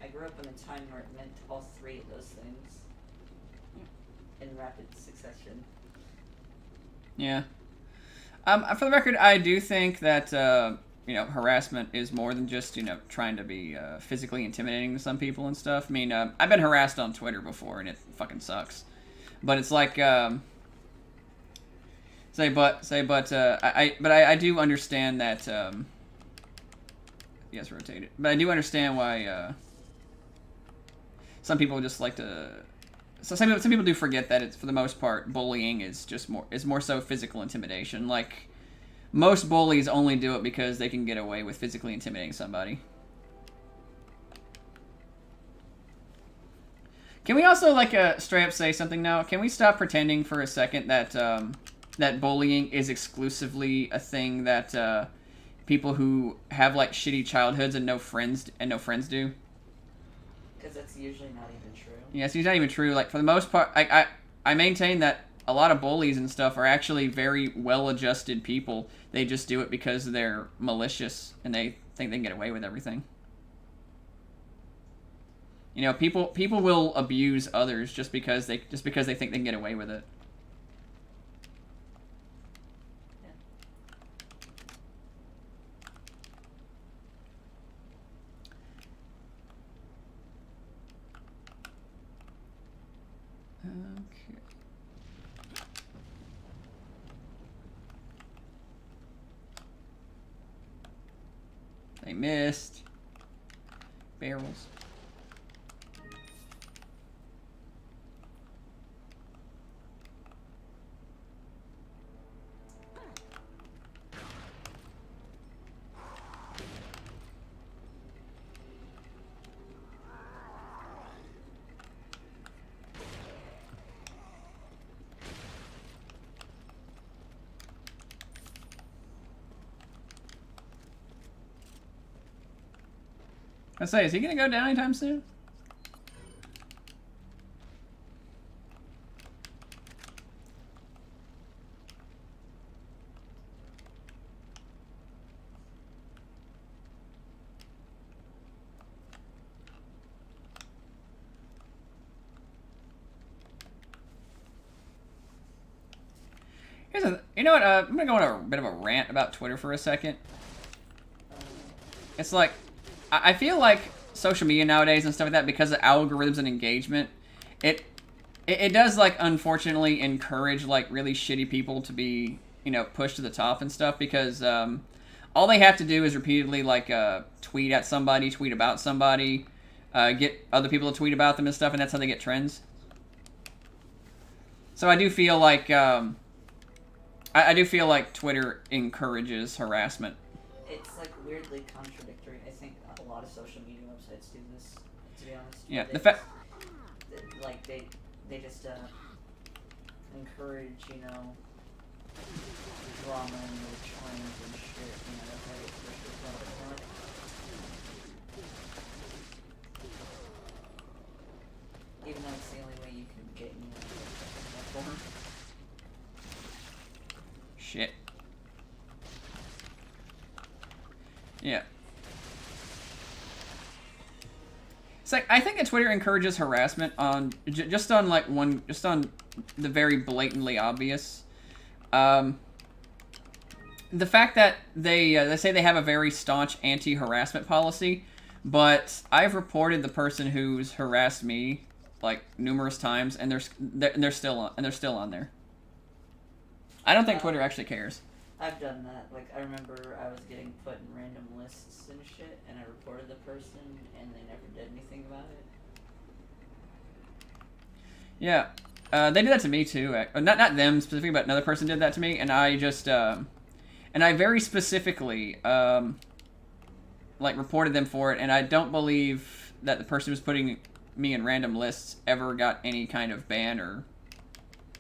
I grew up in a time where it meant all three of those things in rapid succession. Yeah. For the record, I do think that, you know, harassment is more than just, you know, trying to be physically intimidating to some people and stuff. I mean, I've been harassed on Twitter before, and it fucking sucks. But it's like, I do understand that, yes, rotate it. But I do understand why, some people just like to... So some people do forget that it's, for the most part, bullying is just more so physical intimidation. Like, most bullies only do it because they can get away with physically intimidating somebody. Can we also, like, straight up say something now? Can we stop pretending for a second that, that bullying is exclusively a thing that, people who have, like, shitty childhoods and no friends do? Because that's usually not even true. Yeah, it's not even true. Like, for the most part, I maintain that a lot of bullies and stuff are actually very well-adjusted people. They just do it because they're malicious and they think they can get away with everything. You know, people will abuse others just because they think they can get away with it. Okay. They missed. Barrels. I say, is he gonna go down anytime soon? You know what? I'm gonna go on a bit of a rant about Twitter for a second. It's like, I feel like social media nowadays and stuff like that, because of algorithms and engagement, it it does, like, unfortunately encourage, like, really shitty people to be, you know, pushed to the top and stuff, because all they have to do is repeatedly, like, tweet at somebody, tweet about somebody, get other people to tweet about them and stuff, and that's how they get trends. So I do feel like I do feel like Twitter encourages harassment. It's like weirdly contradictory. I think a lot of social media websites do this, to be honest. Yeah, They the fact. just- like they just encourage, you know, drama and the trends and shit. You know, that's how they push this stuff. Even though it's the only way you can get, you know, that platform. Shit. Yeah. It's like, I think that Twitter encourages harassment on just on like just on the very blatantly obvious. The fact that they say they have a very staunch anti-harassment policy, but I've reported the person who's harassed me like numerous times, and they're still on there. I don't think Twitter actually cares. I've done that. Like, I remember I was getting put in random lists and shit, and I reported the person, and they never did anything about it. Yeah, they did that to me too. Not them specifically, but another person did that to me, and I just and I very specifically like reported them for it, and I don't believe that the person who was putting me in random lists ever got any kind of ban or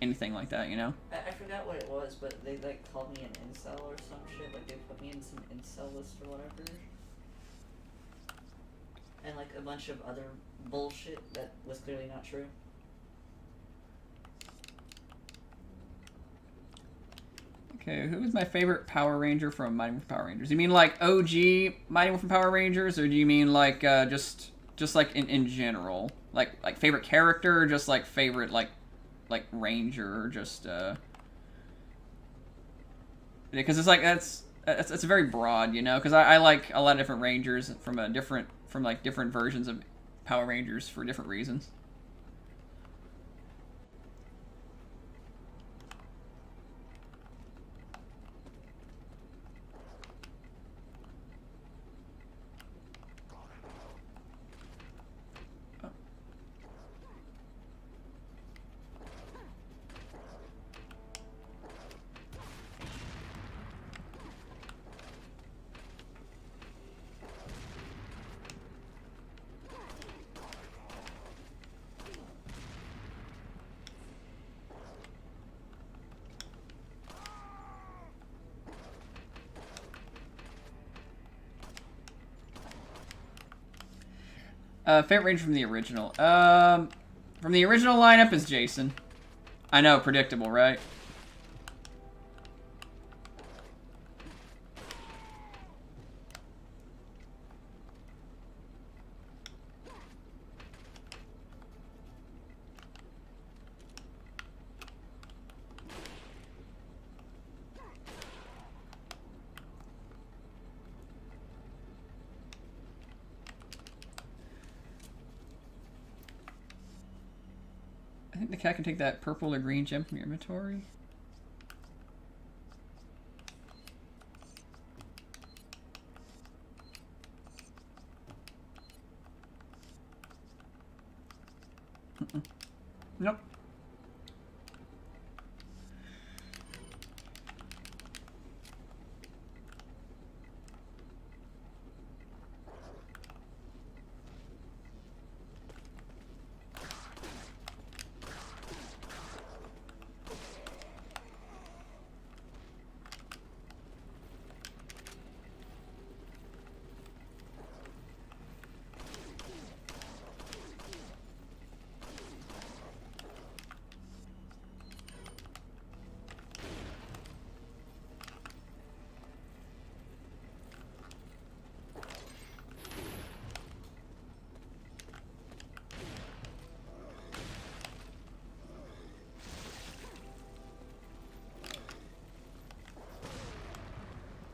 anything like that, you know? I forgot what it was, but they like called me an incel or some shit. Like, they put me in some incel list or whatever. And like a bunch of other bullshit that was clearly not true. Okay, who is my favorite Power Ranger from Mighty Morphin Power Rangers? You mean like OG Mighty Morphin Power Rangers, or do you mean like just like in general, like favorite character, or just like favorite like Ranger, or just because it's like that's very broad, you know? Because I like a lot of different Rangers from like different versions of Power Rangers for different reasons. Favorite Ranger from the original. From the original lineup is Jason. I know, predictable, right? I think the cat can take that purple or green gem from your inventory. Nope.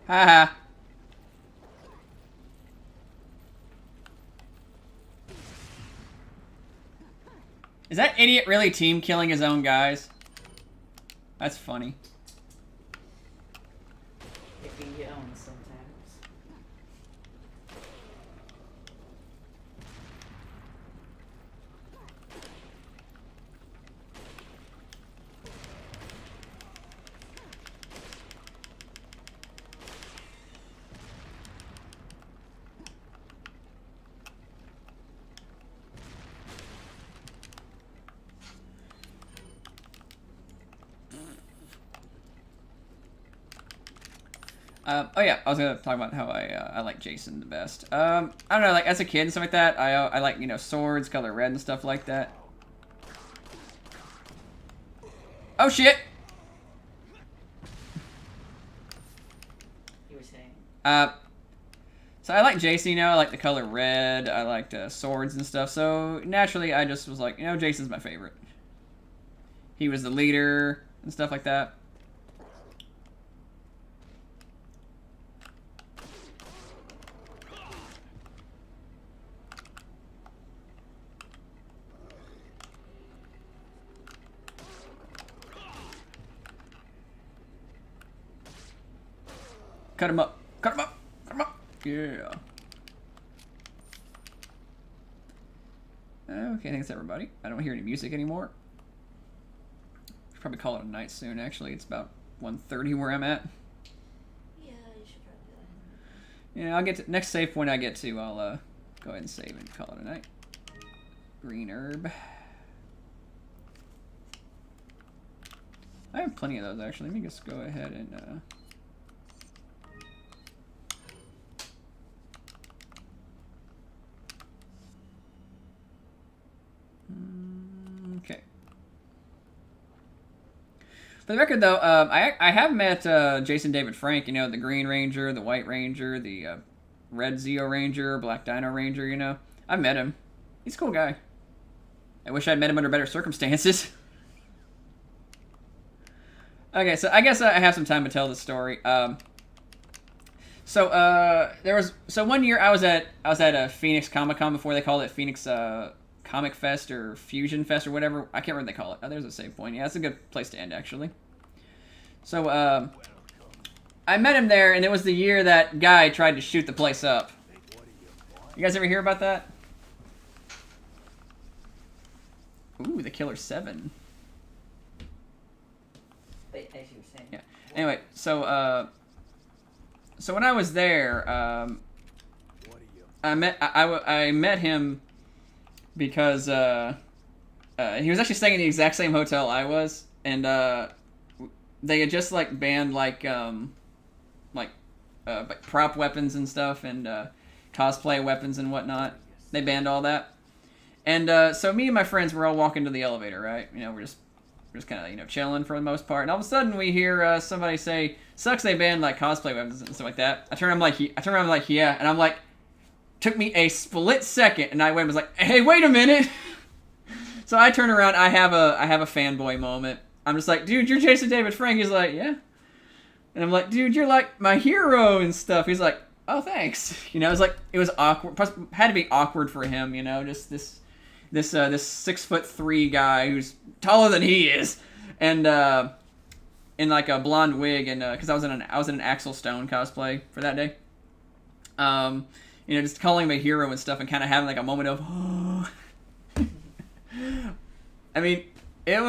Haha. that idiot really team killing his own guys? That's funny. It can get on sometimes. Oh yeah, I was gonna talk about how I like Jason the best. I don't know, like as a kid and stuff like that, I like, you know, swords, color red and stuff like that. Oh shit! You were saying? So I like Jason, you know, I like the color red, I liked swords and stuff, so naturally I just was like, you know, Jason's my favorite. He was the leader and stuff like that. Cut him up. Cut him up. Cut him up. Yeah. Okay, thanks everybody. I don't hear any music anymore. Should probably call it a night soon, actually. It's about 1:30 where I'm at. Yeah, you should probably do that. Yeah, I'll get to next save point I get to, I'll go ahead and save and call it a night. Green herb. I have plenty of those actually. Let me just go ahead and okay. For the record, though, I have met Jason David Frank. You know, the Green Ranger, the White Ranger, the Red Zeo Ranger, Black Dino Ranger. You know, I met him. He's a cool guy. I wish I'd met him under better circumstances. Okay, so I guess I have some time to tell the story. So one year I was at a Phoenix Comic Con before they called it Phoenix Comic Fest or Fusion Fest or whatever. I can't remember what they call it. Oh, there's a save point. Yeah, that's a good place to end, actually. So, I met him there, and it was the year that guy tried to shoot the place up. You guys ever hear about that? Ooh, the Killer 7. But as you were saying. Yeah. Anyway, so when I was there, I met him because he was actually staying in the exact same hotel I was, and they had just like banned like prop weapons and stuff and cosplay weapons and whatnot. They banned all that, and so me and my friends were all walking to the elevator, right? You know, we're just kind of chilling for the most part, and all of a sudden we hear somebody say, "Sucks they banned like cosplay weapons and stuff like that." I turn around like yeah, and I'm like. Took me a split second, and I was like, "Hey, wait a minute!" So I turn around. I have a fanboy moment. I'm just like, "Dude, you're Jason David Frank." He's like, "Yeah," and I'm like, "Dude, you're like my hero and stuff." He's like, "Oh, thanks." You know, it was awkward. Plus, had to be awkward for him. You know, just this 6'3" guy who's taller than he is, and in like a blonde wig, and because I was in an Axel Stone cosplay for that day. You know, just calling him a hero and stuff, and kind of having like a moment of, oh. I mean, it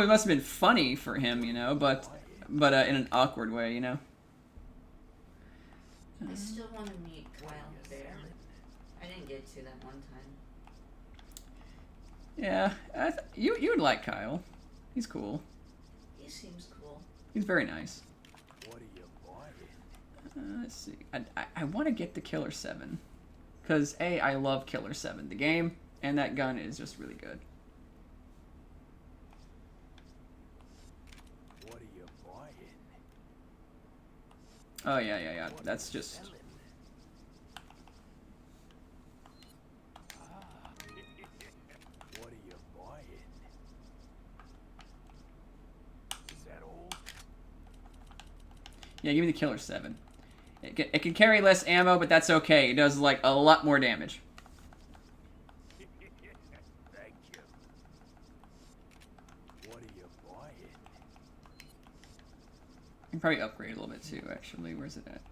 must have been funny for him, you know, but in an awkward way, you know. I still want to meet Kyle Bear. I didn't get to that one time. Yeah, you would like Kyle. He's cool. He seems cool. He's very nice. What are you buying? Let's see. I want to get the Killer 7. Because, A, I love Killer 7. The game and that gun is just really good. What are you buying? Oh, yeah. That's just... What are you buying? Is that all? Yeah, give me the Killer 7. It can carry less ammo, but that's okay. It does, like, a lot more damage. Thank you. can probably upgrade a little bit too, actually. Where's it at?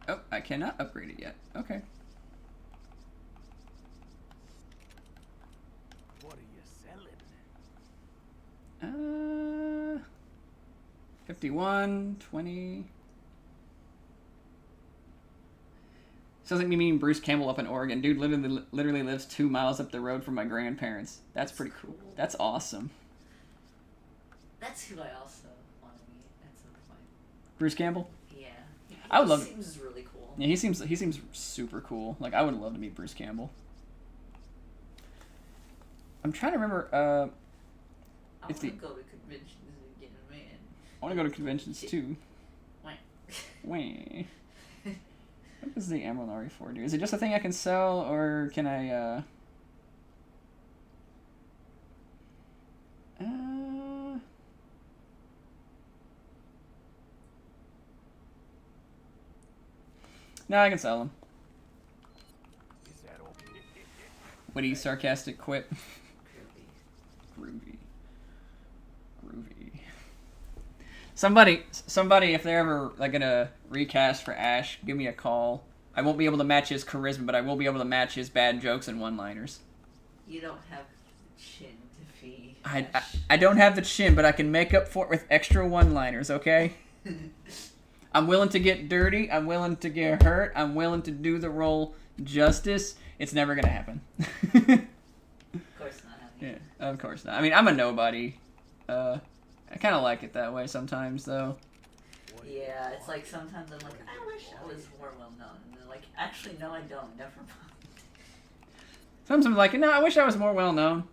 Oh, I cannot upgrade it yet. Okay. What are you selling? 51, 20. Sounds like me meeting Bruce Campbell up in Oregon. Dude literally lives 2 miles up the road from my grandparents. That's pretty cool. That's awesome. That's who I also want to meet at some point. Bruce Campbell? Yeah. I would love He seems really cool. Yeah, he seems super cool. Like, I would love to meet Bruce Campbell. I'm trying to remember, I if want the to go to conventions and get a man. I want to go to conventions too. Wah. Wait. What does the Emerald RE4 do? Is it just a thing I can sell, or can I, No, I can sell them. Is that okay? Witty, sarcastic quip. Groovy. Groovy. Somebody, if they're ever like gonna recast for Ash, give me a call. I won't be able to match his charisma, but I will be able to match his bad jokes and one-liners. You don't have the chin to be. I don't have the chin, but I can make up for it with extra one-liners, okay? I'm willing to get dirty. I'm willing to get hurt. I'm willing to do the role justice. It's never gonna happen. Of course not. Yeah, of course not. I mean, I'm a nobody. I kind of like it that way sometimes, though. Yeah, it's like sometimes I'm like, I wish I was more well known. And they're like, actually, no, I don't. Never mind. Sometimes I'm like, no, I wish I was more well known.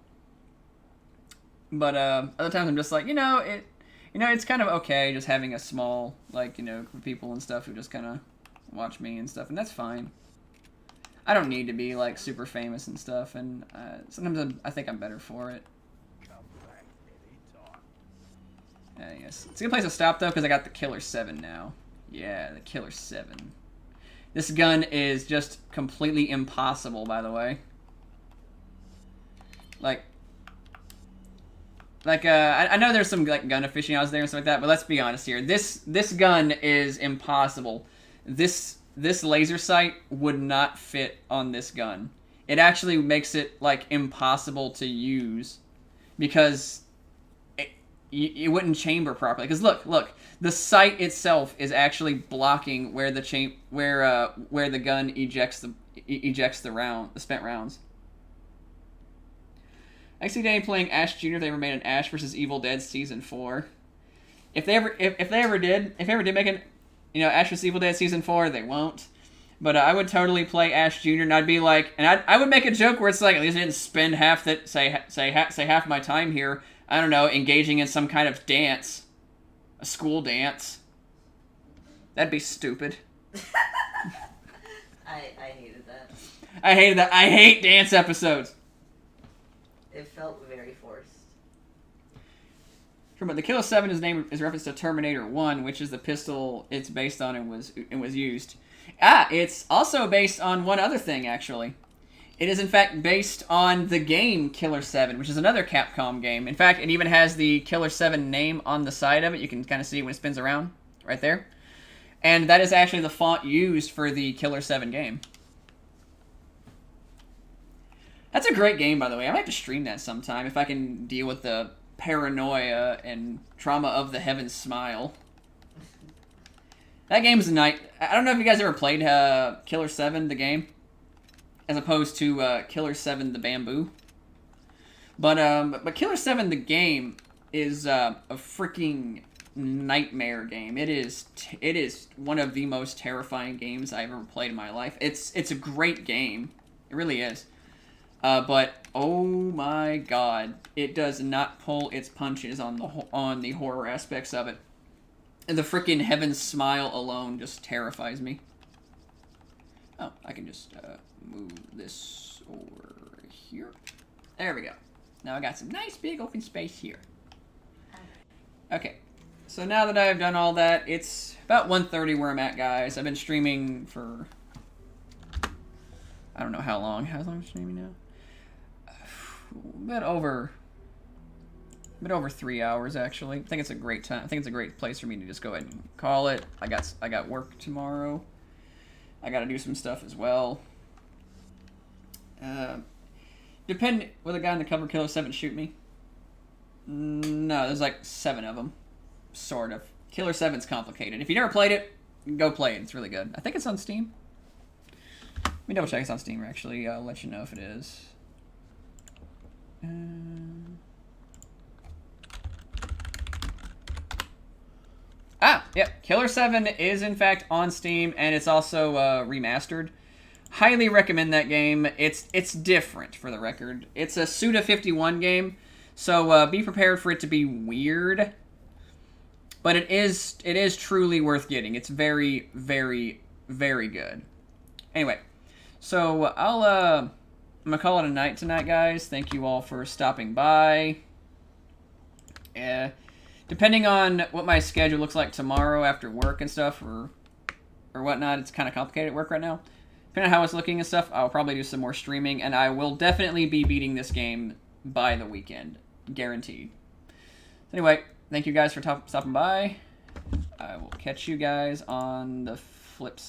But other times I'm just like, it's kind of okay just having a small, like, group of people and stuff who just kind of watch me and stuff, and that's fine. I don't need to be like super famous and stuff, and sometimes I think I'm better for it. Yes, it's a good place to stop though, because I got the Killer 7 now. Yeah, the Killer 7. This gun is just completely impossible, by the way. I know there's some like gun aficionados there and stuff like that, but let's be honest here. This gun is impossible. This laser sight would not fit on this gun. It actually makes it like impossible to use because it wouldn't chamber properly. Because look, the sight itself is actually blocking where the where the gun ejects the spent rounds. I see Danny playing Ash Jr. if they ever made an Ash vs. Evil Dead Season 4. If they ever did make an Ash vs. Evil Dead Season 4, they won't. But I would totally play Ash Jr. and I'd be like, and I would make a joke where it's like, at least I didn't spend half my time here, I don't know, engaging in some kind of dance, a school dance. That'd be stupid. I hated that. I hated that. I hate dance episodes. It felt very forced. Sure, but the Killer 7 is reference to Terminator 1, which is the pistol it's based on and was used. It's also based on one other thing, actually. It is, in fact, based on the game Killer 7, which is another Capcom game. In fact, it even has the Killer 7 name on the side of it. You can kind of see it when it spins around, right there. And that is actually the font used for the Killer 7 game. That's a great game, by the way. I might have to stream that sometime if I can deal with the paranoia and trauma of the Heaven Smile. That game's a night. I don't know if you guys ever played Killer 7, the game, as opposed to Killer 7, the Bamboo. But Killer 7, the game, is a freaking nightmare game. It is one of the most terrifying games I've ever played in my life. It's a great game. It really is. But oh my god, it does not pull its punches on the horror aspects of it. And the freaking Heaven Smile alone just terrifies me. Oh, I can just move this over here. There we go. Now I got some nice big open space here. Okay, so now that I've done all that, it's about 1:30 where I'm at, guys. I've been streaming for I don't know how long. How long am I streaming now? A bit over A bit over 3 hours, actually. I think it's a great time. I think it's a great place for me to just go ahead and call it. I got work tomorrow. I got to do some stuff as well. Will the guy in the cover Killer 7 shoot me? No, there's like 7 of them. Sort of. Killer 7's complicated. If you never played it, go play it. It's really good. I think it's on Steam. Let me double check it's on Steam, actually. I'll let you know if it is. Yeah. Killer 7 is, in fact, on Steam, and it's also remastered. Highly recommend that game. It's different, for the record. It's a Suda 51 game, so be prepared for it to be weird. But it is truly worth getting. It's very, very, very good. Anyway, so I'm gonna call it a night tonight, guys. Thank you all for stopping by. Depending on what my schedule looks like tomorrow after work and stuff, or whatnot, it's kind of complicated at work right now. Depending on how it's looking and stuff, I'll probably do some more streaming, and I will definitely be beating this game by the weekend, guaranteed. Anyway, thank you guys for stopping by. I will catch you guys on the flip side.